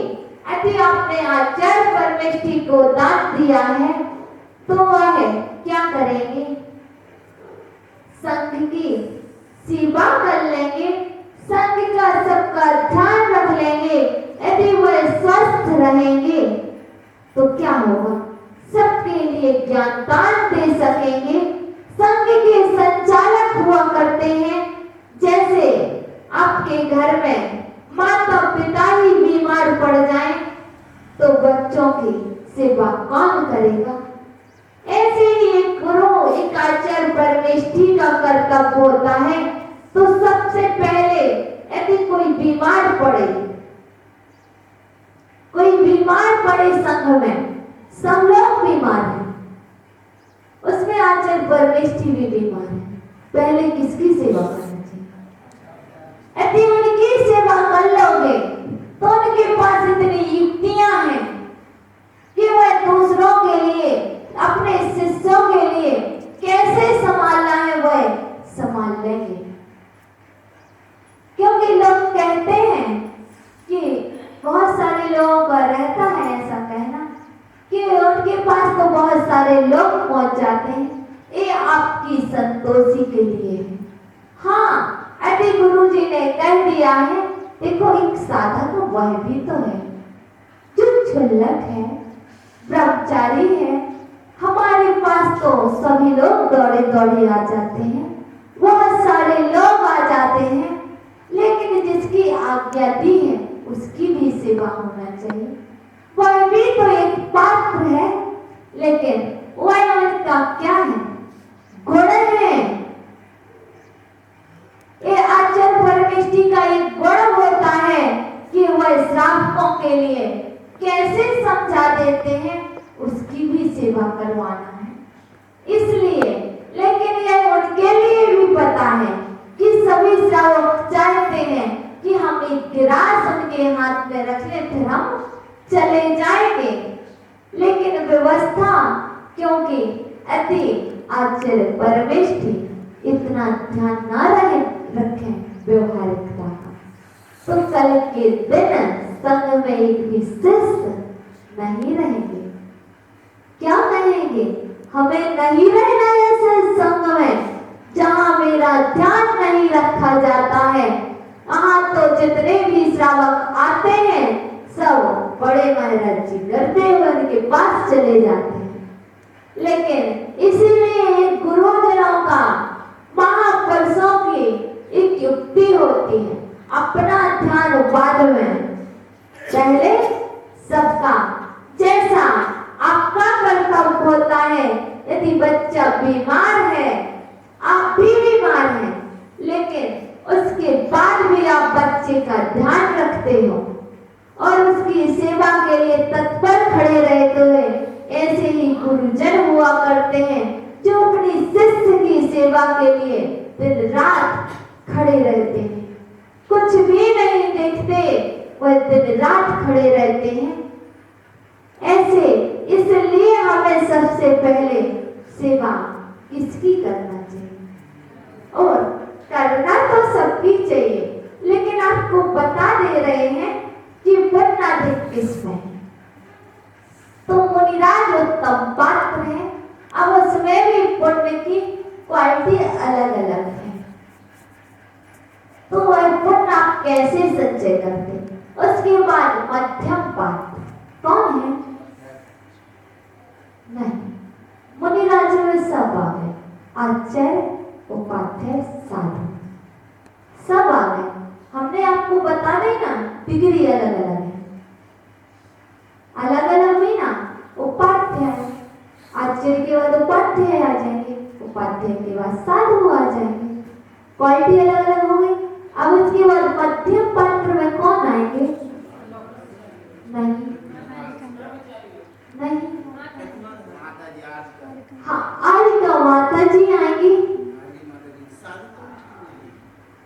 [SPEAKER 1] यदि आपने आचार्य परमेष्ठी को दान दिया है तो वह क्या करेंगे? संघ की सेवा कर लेंगे, संघ का सबका ध्यान रख लेंगे। यदि वह स्वस्थ रहेंगे तो क्या होगा? सबके लिए ज्ञान दान दे सकेंगे। संघ के संचालक हुआ करते हैं। जैसे आपके घर में माता पिता ही बीमार पड़ जाएं तो बच्चों की सेवा कौन करेगा? ऐसे ही एक गुरु, एक आचार्य परमेष्ठी का कर्तव्य होता है। तो सबसे पहले यदि कोई बीमार पड़े, संघ में सब लोग बीमार हैं, उसमें आचार्य परमेष्ठी भी बीमार है, पहले किसकी सेवा करना चाहिए? यदि उनकी सेवा कर लोगे तो उनके पास इतनी युक्तियां हैं कि वह दूसरों के लिए, अपने शिष्यों के लिए कैसे संभालना है वह संभाल लेंगे। क्योंकि लोग कहते हैं कि बहुत सारे लोगों का रहता है ऐसा कहना कि उनके पास तो बहुत सारे लोग पहुंच जाते हैं, ये आपकी संतोषी के लिए है। हाँ, यदि गुरु जी ने कह दिया है, देखो एक साधक तो वह भी तो है जो क्षुल्लक है, ब्रह्मचारी है। हमारे पास तो सभी लोग दौड़े दौड़े आ जाते हैं, बहुत सारे लोग आ जाते हैं, लेकिन जिसकी आज्ञा दी है उसकी भी सेवा होना चाहिए। वह भी तो एक पात्र है, लेकिन वह उनका क्या है? गुण है। ये आचार्य परमेष्ठी का एक गुण होता है कि वह श्रावकों के लिए कैसे समझा देते हैं, उसकी भी सेवा करवाना है। इसलिए, लेकिन यह उनके लिए भी पता है कि सभी श्रावक चाहते हैं कि हम एक गिलास उनके हाथ में रख लें फिर हम चले जाएंगे, लेकिन व्यवस्था, क्योंकि यदि आचार्य परमेष्ठी इतना ध्यान न रखें व्यवहारिकता का, तो कल के दिन संघ में एक भी शिष्य नहीं रहेंगे। क्या कहेंगे? हमें नहीं रहना ऐसे संघ में जहां मेरा ध्यान नहीं रखा जाता है। यहाँ तो जितने भी श्रावक आते हैं सब बड़े महाराज जी करते हुए उनके पास चले जाते हैं, लेकिन इसीलिए गुरुजनों का महापुरुषों की एक युक्ति होती है, अपना ध्यान बाद में, पहले सबका। जैसा आपका कर्तव्य होता है, यदि बच्चा बीमार है, आप भी बीमार हैं, लेकिन उसके बाद भी आप बच्चे का ध्यान रखते हो और उसकी सेवा के लिए तत्पर खड़े रहते हुए, ऐसे ही गुरुजन हुआ करते हैं जो अपनी शिष्य की सेवा के लिए दिन रात खड़े रहते हैं, कुछ भी नहीं देखते, वह दिन रात खड़े रहते हैं। ऐसे इसलिए हमें सबसे पहले सेवा किसकी करना चाहिए? और करना तो सबकी चाहिए, लेकिन आपको बता दे रहे हैं कि वरना अधिक किसमें है। उत्तम पात्र है। अब उसमें भी पुण्य की क्वालिटी अलग अलग है। तो वह पुण्य आप कैसे संचय करते? उसके बाद मध्यम पात्र कौन है? नहीं, मुनिराज में सब आ गए, आचार्य, उपाध्याय, साधु सब आ गए। हमने आपको बता दी ना, डिग्री अलग अलग है, अलग अलग हुई ना। उपाध्याय, आचार्य के बाद उपाध्याय आ जाएंगे, उपाध्याय के बाद साधु आ जाएंगे, क्वालिटी अलग अलग हो गई। अब उसके बाद मध्यम पात्र में कौन आएंगे? नहीं नहीं, हाँ, आलिका माता जी आएंगी?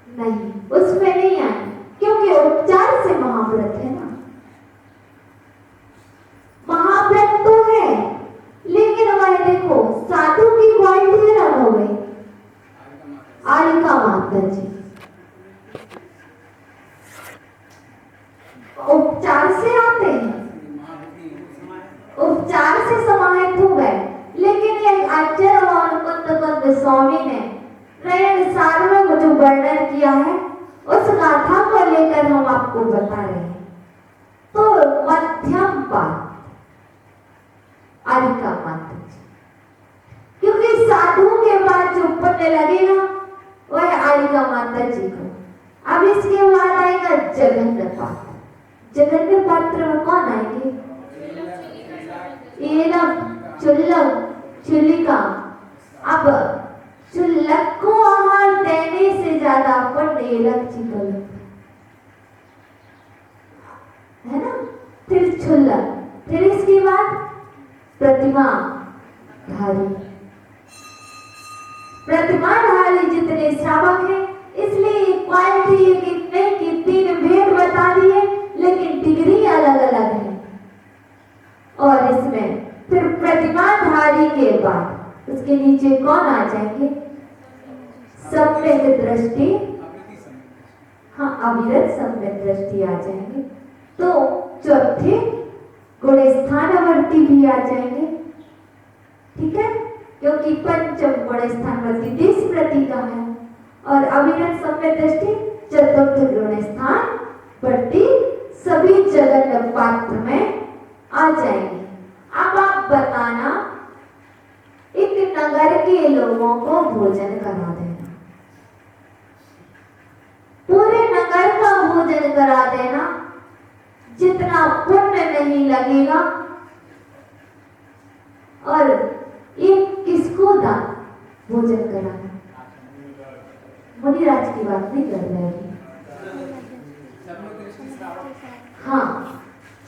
[SPEAKER 1] नहीं, उसमें नहीं आएंगे, क्योंकि उपचार से महाव्रत है ना। महाव्रत तो है, लेकिन वह देखो साधु की क्वालिटी अलग हो गई। आलिका माता जी उपचार से आते हैं, उपचार से समाहित हो गए, लेकिन ये आचार्य और कुंद स्वामी ने नयन सार में जो वर्णन किया है, उस गाथा को लेकर हम आपको बता रहे हैं। तो मध्यम पात्र आलिका माता जी, क्योंकि साधु के बाद जो पुण्य लगेगा वह आलिका माता जी को। अब इसके बाद आएगा जघन्य पात्र। जघन्य पात्र में कौन आएंगे? एलम, चुल्लम, चुल्लिका। अब चुल्लक को आहार देने से ज्यादा पुण्य एलक जी को लगता है ना। फिर चुल्लक, फिर इसके बाद प्रतिमा धारी। प्रतिमा धारी जितने श्रावक हैं, इसलिए क्वालिटी कितने की तीन भेद बता दिए, लेकिन डिग्री अलग अलग है। और इसमें फिर प्रतिमा धारी के बाद उसके नीचे कौन आ जाएंगे? सम्यक दृष्टि, हाँ, अविरत सम्यक दृष्टि आ जाएंगे। तो चौथे गुण स्थानवर्ती भी आ जाएंगे, ठीक है, क्योंकि पंचम गुण स्थानवर्ती देश प्रति का है, और अविरत सम्यक दृष्टि चतुर्थ गुण स्थानवर्ती सभी जगन्य पात्र में आ जाएंगे। अब आप बताना, एक नगर के लोगों को भोजन करा देना, पूरे नगर का भोजन करा देना, जितना पुण्य नहीं लगेगा। और ये किसको दान भोजन कराना? मुनिराज की बात नहीं कर रहे हैं। हाँ,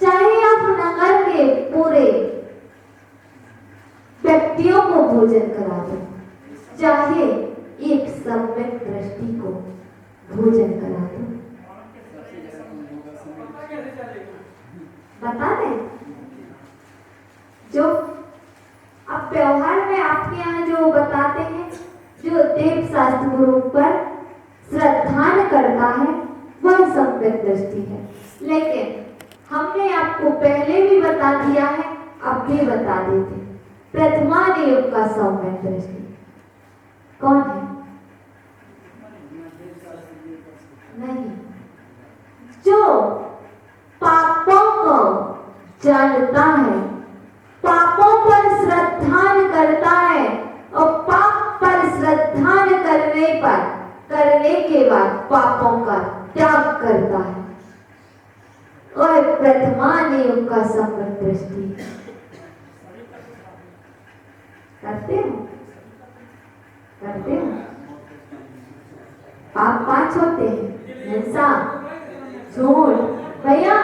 [SPEAKER 1] चाहे आप नगर के पूरे व्यक्तियों को भोजन करा दो, चाहे एक सम्यक दृष्टि को भोजन करा दो, बता दें। जो अब व्यवहार में आपके यहाँ जो बताते हैं, जो देव शास्त्र गुरु पर श्रद्धान करता है, वह सम्यक दृष्टि है। लेकिन हमने आपको पहले भी बता दिया है, अब भी बता देते, प्रथमा देव का सम्यक दृष्टि कौन है? नहीं, जो पापों को जानता है, पापों पर श्रद्धान करता है, और पाप पर श्रद्धान करने के बाद पापों का त्याग करता है, और प्रथमा नियम का सम्यक दृष्टि करते हो। पाप 5 होते हैं, हिंसा, झूठ, भैया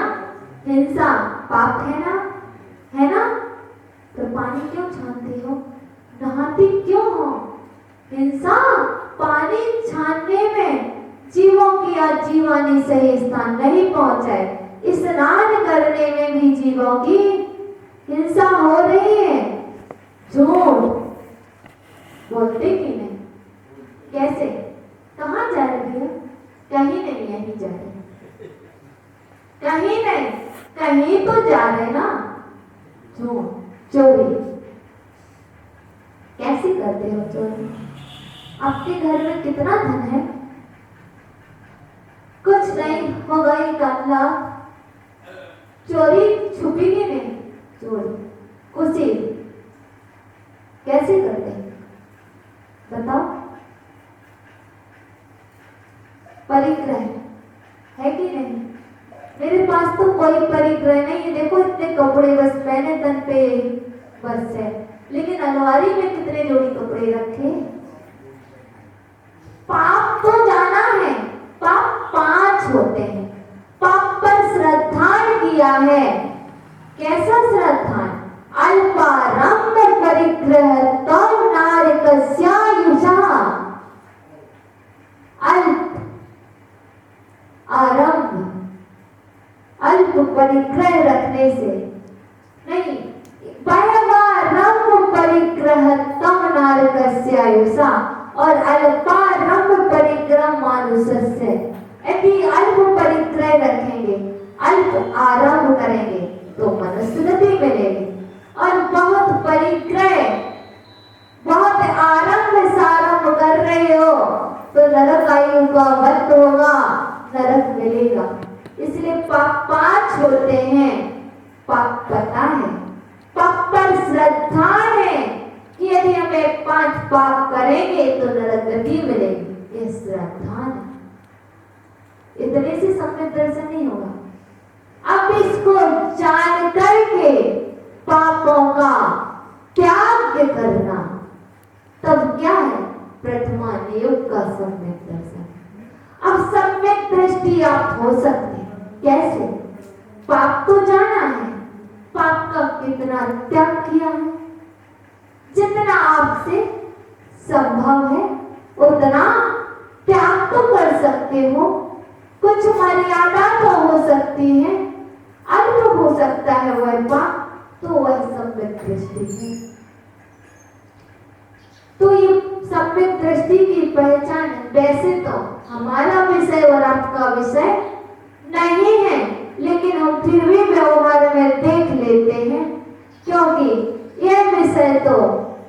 [SPEAKER 1] हिंसा पाप है ना, है ना? तो पानी क्यों छानते हो, नहाते क्यों हो? हिंसा पानी छानने में जीवों की आजीवानी सही स्थान नहीं पहुंचाए, स्नान करने में भी जीवों की हिंसा हो रही है। झूठ बोलते कि नहीं? कैसे? कहाँ जा रहे हैं? कहीं नहीं, यहीं जा रहे हैं। कहीं नहीं, कहीं तो जा रहे ना। झूठ, चोरी, कैसे करते हो चोरी? आपके घर में कितना धन है? कुछ नहीं होगा, 1 लाख। चोरी छुपेगी नहीं, चोरी कुछ कैसे करते हैं बताओ? परिग्रह है कि नहीं? मेरे पास तो कोई परिग्रह नहीं है। देखो इतने कपड़े बस पहने तन पे बस है, लेकिन अलमारी में कितने जोड़ी कपड़े रखे। पाप तो जाना है, पाप 5 होते हैं। पाप पर श्रद्धान किया है। कैसा श्रद्धान? अल्पारंभ परिग्रह तो नारकस्यायुषा। अल्प आरंभ, अल्प परिग्रह रखने से नहीं, बहवारंभ परिग्रह तम नारकस्यायुषा और अल्पारंभ परिग्रह मानुषस्य। यदि अल्प परिग्रह रखेंगे, अल्प आरंभ करेंगे तो मनुष्य गति मिलेगी, और बहुत परिग्रह, बहुत आरंभ सारंभ कर रहे हो तो नरक आयु का वध होगा, नरक मिलेगा। इसलिए पाप 5 होते हैं। पाप पता है, पाप पर श्रद्धा है कि यदि हमें 5 पाप करेंगे तो नरक गति मिलेगी। ये श्रद्धा है। इतने से सम्यक दर्शन नहीं होगा। अब इसको जान करके पापों का त्याग करना, तब क्या है? प्रथमा नियोग का सम्यक दर्शन। अब सम्यक दृष्टि आप हो सकते हैं। कैसे? पाप तो जाना है, पाप का कितना त्याग किया है? जितना आपसे संभव है उतना त्याग तो कर सकते हो। कुछ मर्यादा तो हो सकती है, अल्प हो सकता है वह पाप, तो वह सम्यक दृष्टि है। तो ये सम्यक दृष्टि की पहचान, वैसे तो हमारा विषय और आपका विषय नहीं है, लेकिन हम फिर भी व्यवहार में देख लेते हैं, क्योंकि यह विषय तो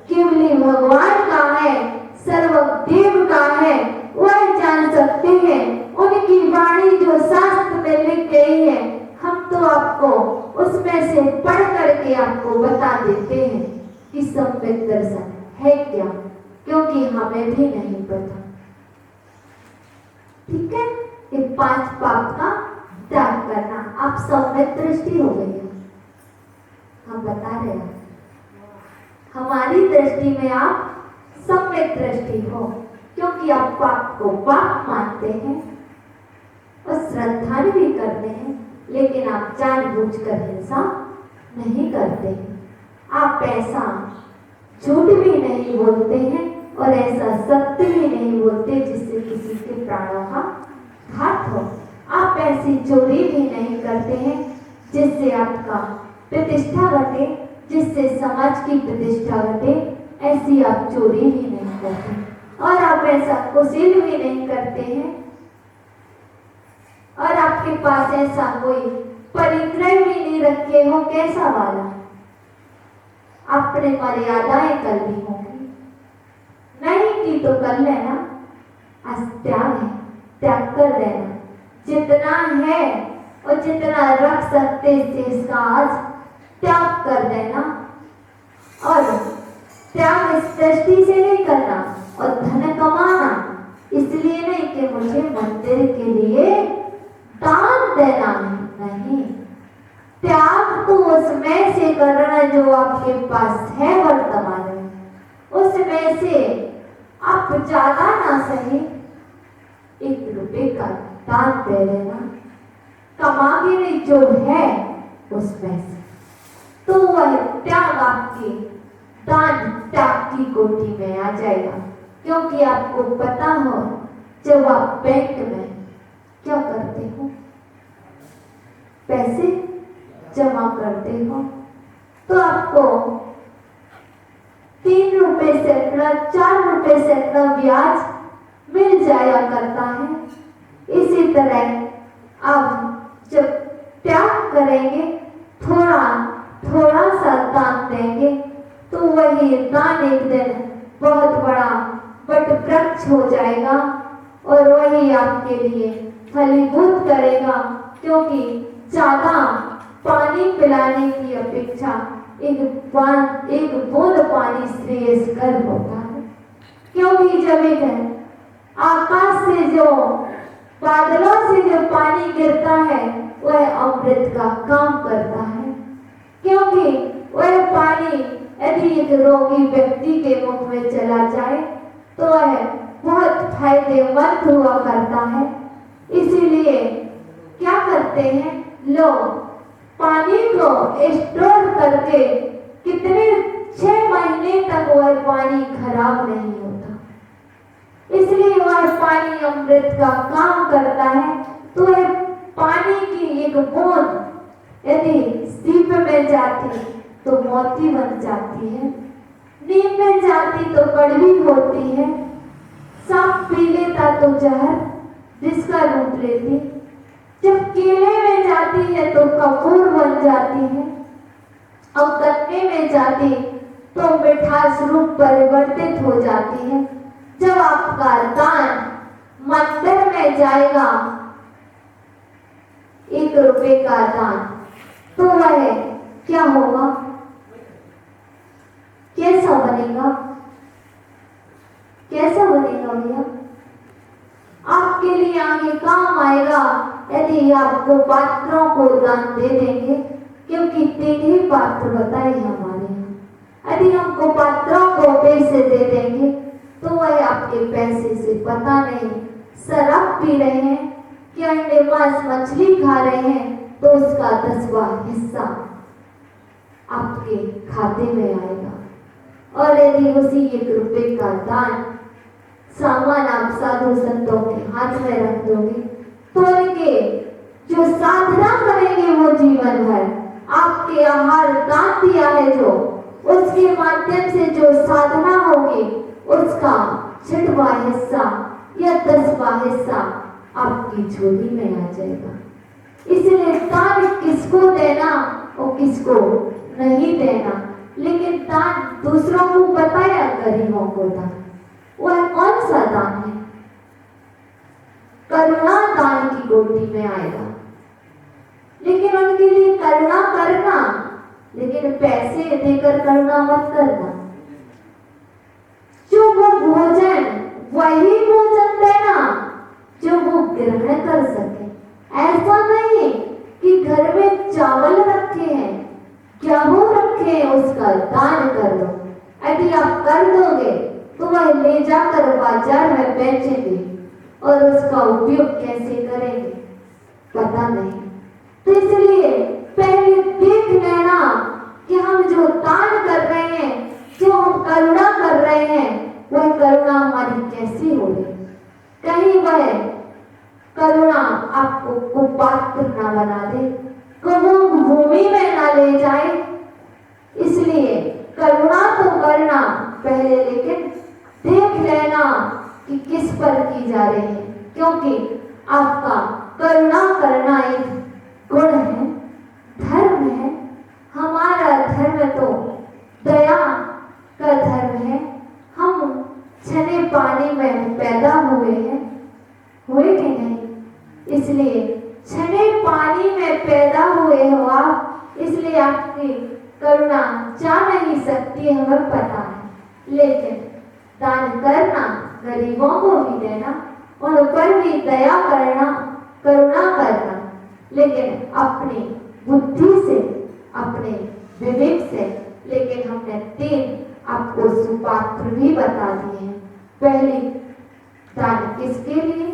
[SPEAKER 1] केवली भगवान का है, सर्वदेव का है, वह जान सकते हैं। उनकी वाणी जो शास्त्र में लिख गई है, हम तो आपको उसमें से पढ़ करके आपको बता देते हैं कि सम्यक दर्शन है क्या, क्योंकि हमें भी नहीं पता। ठीक है? ये 5 पाप का त्याग करना, आप सम्यक दृष्टि हो गई है। हम बता रहे हैं हमारी दृष्टि में आप सम्यक दृष्टि हो, क्योंकि आप पाप को पाप मानते हैं और श्रद्धा भी करते हैं, लेकिन आप जानबूझकर हिंसा नहीं करते। आप ऐसा झूठ भी नहीं बोलते हैं और ऐसा सत्य भी नहीं बोलते जिससे किसी के प्राणों का घात हो। आप ऐसी चोरी भी नहीं करते हैं जिससे आपका प्रतिष्ठा घटे, जिससे समाज की प्रतिष्ठा घटे। ऐसी आप चोरी भी नहीं करते, और आप ऐसा कुशील भी नहीं करते हैं, और आपके पास ऐसा कोई परिग्रह भी नहीं रखे हो। कैसा वाला? अपने मर्यादाएं कर ली होंगी, नहीं की तो कर लेना। त्याग है, त्याग कर देना। जितना है और जितना रख सकते थे इसका आज त्याग कर देना। और त्याग इस दृष्टि से नहीं करना और धन कमाना इसलिए नहीं कि मुझे मंदिर के लिए दान देना है, नहीं। त्याग तो उसमें से करना जो आपके पास है वर्तमान में, उसमें से आप ज्यादा ना सही 1 रुपए का दान दे देना, कमा के नहीं जो है उसमें से, तो वह त्याग आपकी दान त्याग की कोटि में आ जाएगा। क्योंकि आपको पता हो जब आप बैंक में क्या करते हो, पैसे जमा करते हो, तो आपको 3 रुपए सैकड़ा 4 रुपए सैकड़ा ब्याज मिल जाया करता है। इसी तरह आप जब त्याग करेंगे, थोड़ा थोड़ा सा दान देंगे, तो वही ये दान एक दिन बहुत बड़ा वट वृक्ष हो जाएगा और वही आपके लिए फलीभूत करेगा, क्योंकि ज्यादा पानी पिलाने की अपेक्षा एक बूंद पानी श्रेयस्कर होता है। क्योंकि जब एक आकाश से जो बादलों से जो पानी गिरता है वह अमृत का काम करता है, क्योंकि वह पानी यदि एक रोगी व्यक्ति के मुख में चला जाए तो वह बहुत फायदेमंद हुआ करता है। इसीलिए क्या करते हैं लोग, पानी को स्टोर करके कितने 6 महीने तक वह पानी खराब नहीं होता, इसलिए वह पानी अमृत का काम करता है। तो वह पानी की एक बूंद यदि सीप में जाती तो मोती बन जाती है, नीम में जाती तो कड़वी होती है, सांप पी लेता तो जहर जिसका रूप लेती, जब केले में जाती है तो कपूर बन जाती है, और गन्ने में जाती तो मिठास रूप परिवर्तित हो जाती है। जब आपका दान मंदिर में जाएगा 1 रुपए का दान, तो वह क्या होगा, कैसा बनेगा, कैसा बनेगा भैया? आपके लिए आगे काम आएगा यदि आपको पात्रों को दान दे देंगे, क्योंकि 3 ही पात्र बताए हमारे यहाँ। यदि हमको पात्रों को पैसे दे देंगे तो वह आपके पैसे से पता नहीं शराब पी रहे हैं कि अंडे मांस मछली खा रहे हैं, तो उसका 10वां हिस्सा आपके खाते में आएगा। और यदि उसी 1 रुपए का दान सामान आप साधु संतों के हाथ में रख दोगे तो उनके जो साधना करेंगे वो जीवन भर, आपके आहार दान दिया है जो, उसके माध्यम से जो साधना होगी उसका 6वां हिस्सा या 10वां हिस्सा आपकी झोली में आ जाएगा। इसलिए दान किसको देना और किसको नहीं देना, लेकिन दान दूसरों को बताया, गरीबों को दान, वह कौन सा दान है? करुणा दान की गोटी में आएगा। लेकिन उनके लिए करुणा करना, लेकिन पैसे देकर करुणा मत करना। जो वो भोजन, वही भोजन देना जो वो ग्रहण कर सके। ऐसा नहीं कि घर में चावल रखे हैं, गेहूं रखे हैं, उसका दान कर दो। यदि आप कर दोगे तो वह ले जाकर बाजार में बेचेंगे और उसका उपयोग कैसे करेंगे पता नहीं। तो इसलिए पहले देख लेना कि हम जो दान कर रहे हैं, जो हम करुणा कर रहे हैं, वह करुणा हमारी कैसी हो रही। कहीं वह करुणा आपको कुपात्र ना बना दे, कुमुख भूमि में ना ले जाए। इसलिए करुणा तो करना पहले, लेकिन देख लेना कि किस पर की जा रही है, क्योंकि आपका करुणा करना एक गुण है, धर्म है। हमारा धर्म तो दया का धर्म है। हम छने पानी में पैदा हुए हैं, हुए कि नहीं? इसलिए छने पानी में पैदा हुए हो आप, इसलिए आपकी करुणा जा नहीं सकती, हमें पता है। लेकिन दान करना, गरीबों को भी देना, उन पर भी दया करना, करुणा करना, लेकिन अपनी बुद्धि से, अपने विवेक से। लेकिन हमने 3 आपको सुपात्र भी बता दिए हैं। पहली दान किसके लिए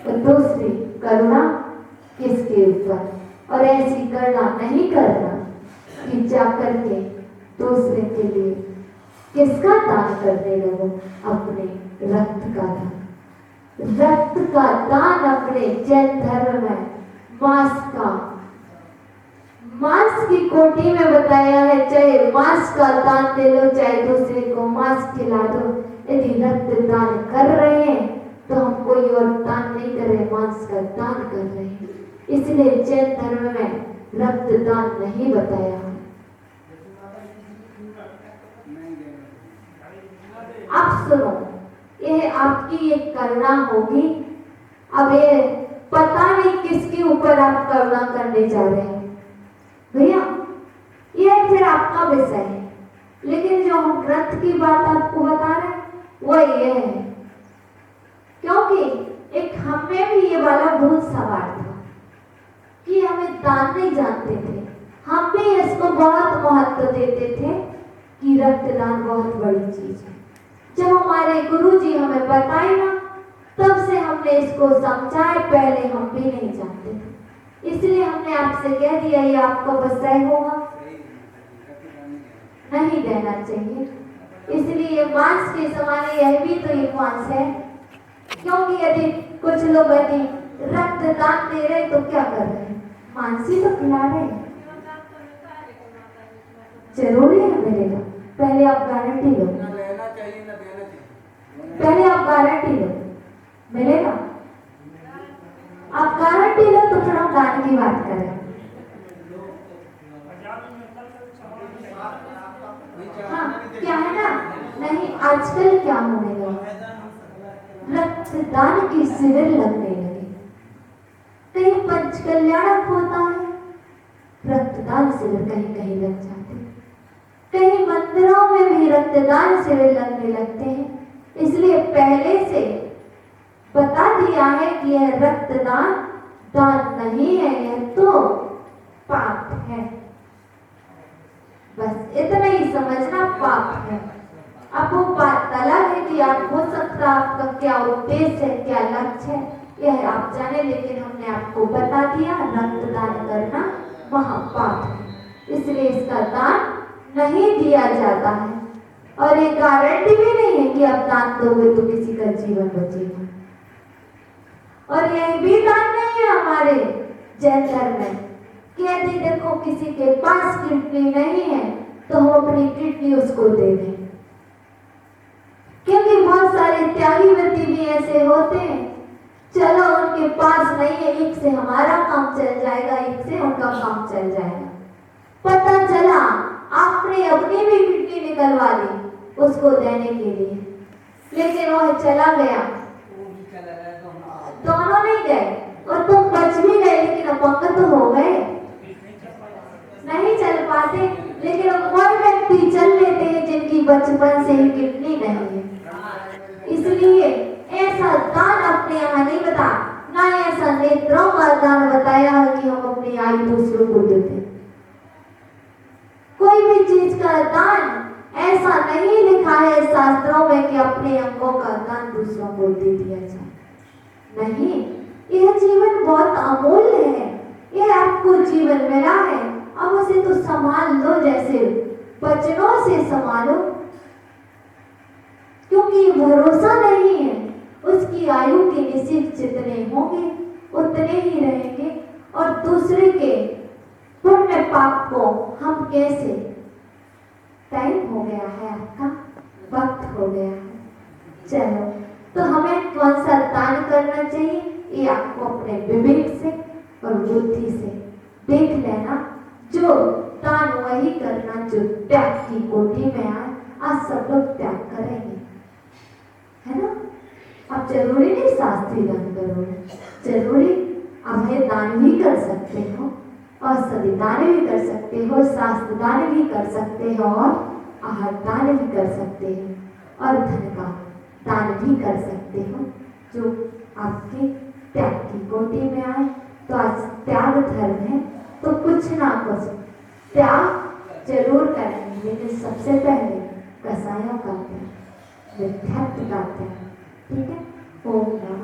[SPEAKER 1] और दूसरी करुणा किसके ऊपर। और ऐसी करुणा नहीं करना कि जाकर के दूसरे के लिए किसका दान करने लगो, अपने रक्त का दान। रक्त का दान अपने जैन धर्म में मांस की कोटि में बताया है। चाहे मांस का दान दे लो, चाहे दूसरे को मांस खिला दो। यदि रक्त दान कर रहे हैं तो हम कोई और दान नहीं कर रहे, मांस का दान कर रहे हैं। इसलिए जैन धर्म में रक्त दान नहीं बताया। सुनो, यह आपकी एक करुणा होगी। अब ये पता नहीं किसके ऊपर आप करुणा करने जा रहे हैं भैया, यह फिर आपका विषय है। लेकिन जो हम ग्रंथ की बात आपको बता रहे हैं वो ये है, क्योंकि एक हम में भी ये वाला भूत सवार था कि हमें दान नहीं जानते थे। हम भी इसको बहुत महत्व देते थे कि रक्तदान बहुत बड़ी चीज है। जब हमारे गुरुजी हमें बताए ना, तब से हमने इसको समझाए, पहले हम भी नहीं जानते थे। इसलिए हमने आपसे कह दिया ये आपका विषय होगा, नहीं देना चाहिए। इसलिए मांस के समान यह भी तो एक मांस है, क्योंकि यदि कुछ लोग यदि रक्तदान दे रहे तो क्या कर रहे हैं, मांस ही तो खिला रहे हैं। जरूरी है मिलेगा, पहले आप गारंटी लो, पहले आप गारंटी लो मिलेगा। आप गारंटी लो तो फिर हम दान की बात करें। हाँ क्या है ना, नहीं आजकल क्या होने लगा, रक्तदान की शिविर लगने लगे। कहीं पंचकल्याणक होता है, रक्तदान शिविर कहीं कहीं लग जाते हैं। कहीं मंदिरों में भी रक्तदान शिविर लगने लगते हैं। इसलिए पहले से बता दिया है कि यह रक्तदान दान नहीं है, यह तो पाप है। बस इतना ही समझना, पाप है। अब वो बात अलग है कि आप हो सकता आपका क्या उद्देश्य है, क्या लक्ष्य है, यह आप जाने। लेकिन हमने आपको बता दिया रक्तदान करना महापाप है, इसलिए इसका दान नहीं दिया जाता है। और ये गारंटी भी नहीं है कि आप दान दोगे तो किसी का जीवन बचेगा। और यह भी दान नहीं है हमारे जैन धर्म में कि यदि देखो किसी के पास किडनी नहीं है तो हम अपनी किडनी उसको दे दें, क्योंकि बहुत सारे त्यागी व्यक्ति भी ऐसे होते हैं, चलो उनके पास नहीं है, एक से हमारा काम चल जाएगा, एक से उनका काम चल जाएगा। पता चला आपने अपनी भी किडनी निकलवा ली उसको देने के लिए, लेकिन वह चला गया, दोनों नहीं गए और तुम बच भी गए, लेकिन अपंग तो हो गए, नहीं चल पाते। लेकिन कोई व्यक्ति चल लेते हैं जिनकी बचपन से ही किडनी नहीं है। इसलिए ऐसा दान अपने यहाँ नहीं बता, ना ऐसा नेत्रों का दान बताया है कि हम अपनी आयु दूसरों को देते। कोई भी चीज का दान ऐसा नहीं लिखा है शास्त्रों में कि अपने अंगों का दान दूसरों को दे दिया जाए। नहीं, यह जीवन बहुत अमूल्य है, यह आपको जीवन मिला है, अब उसे तो संभाल लो, जैसे बचनों से संभालो, क्योंकि भरोसा नहीं है। उसकी आयु के निश्चित जितने होंगे उतने ही रहेंगे, और दूसरे के पुण्य पाप को हम कैसे, टाइम हो गया है आपका, वक्त हो गया है, चलो तो हमें कौन सा दान करना चाहिए ये आपको अपने विवेक से और बुद्धि से देख लेना। जो दान वही करना जो त्याग की कोटि में आए। आज सब लोग त्याग करेंगे, है ना। अब जरूरी नहीं शास्त्री दान करोगे, जरूरी अभय दान भी कर सकते हो, और सदी दान भी कर सकते हो, शास्त्र दान भी कर सकते हो, और आहार दान भी कर सकते हो, और धन का दान भी कर सकते हो, जो आपके त्याग की कोटि में आए। तो आज त्याग धर्म है, तो कुछ ना कुछ त्याग जरूर करेंगे, लेकिन सबसे पहले कसायों का त्याग, विद्यार्थी का त्याग, ठीक है। ओम नमः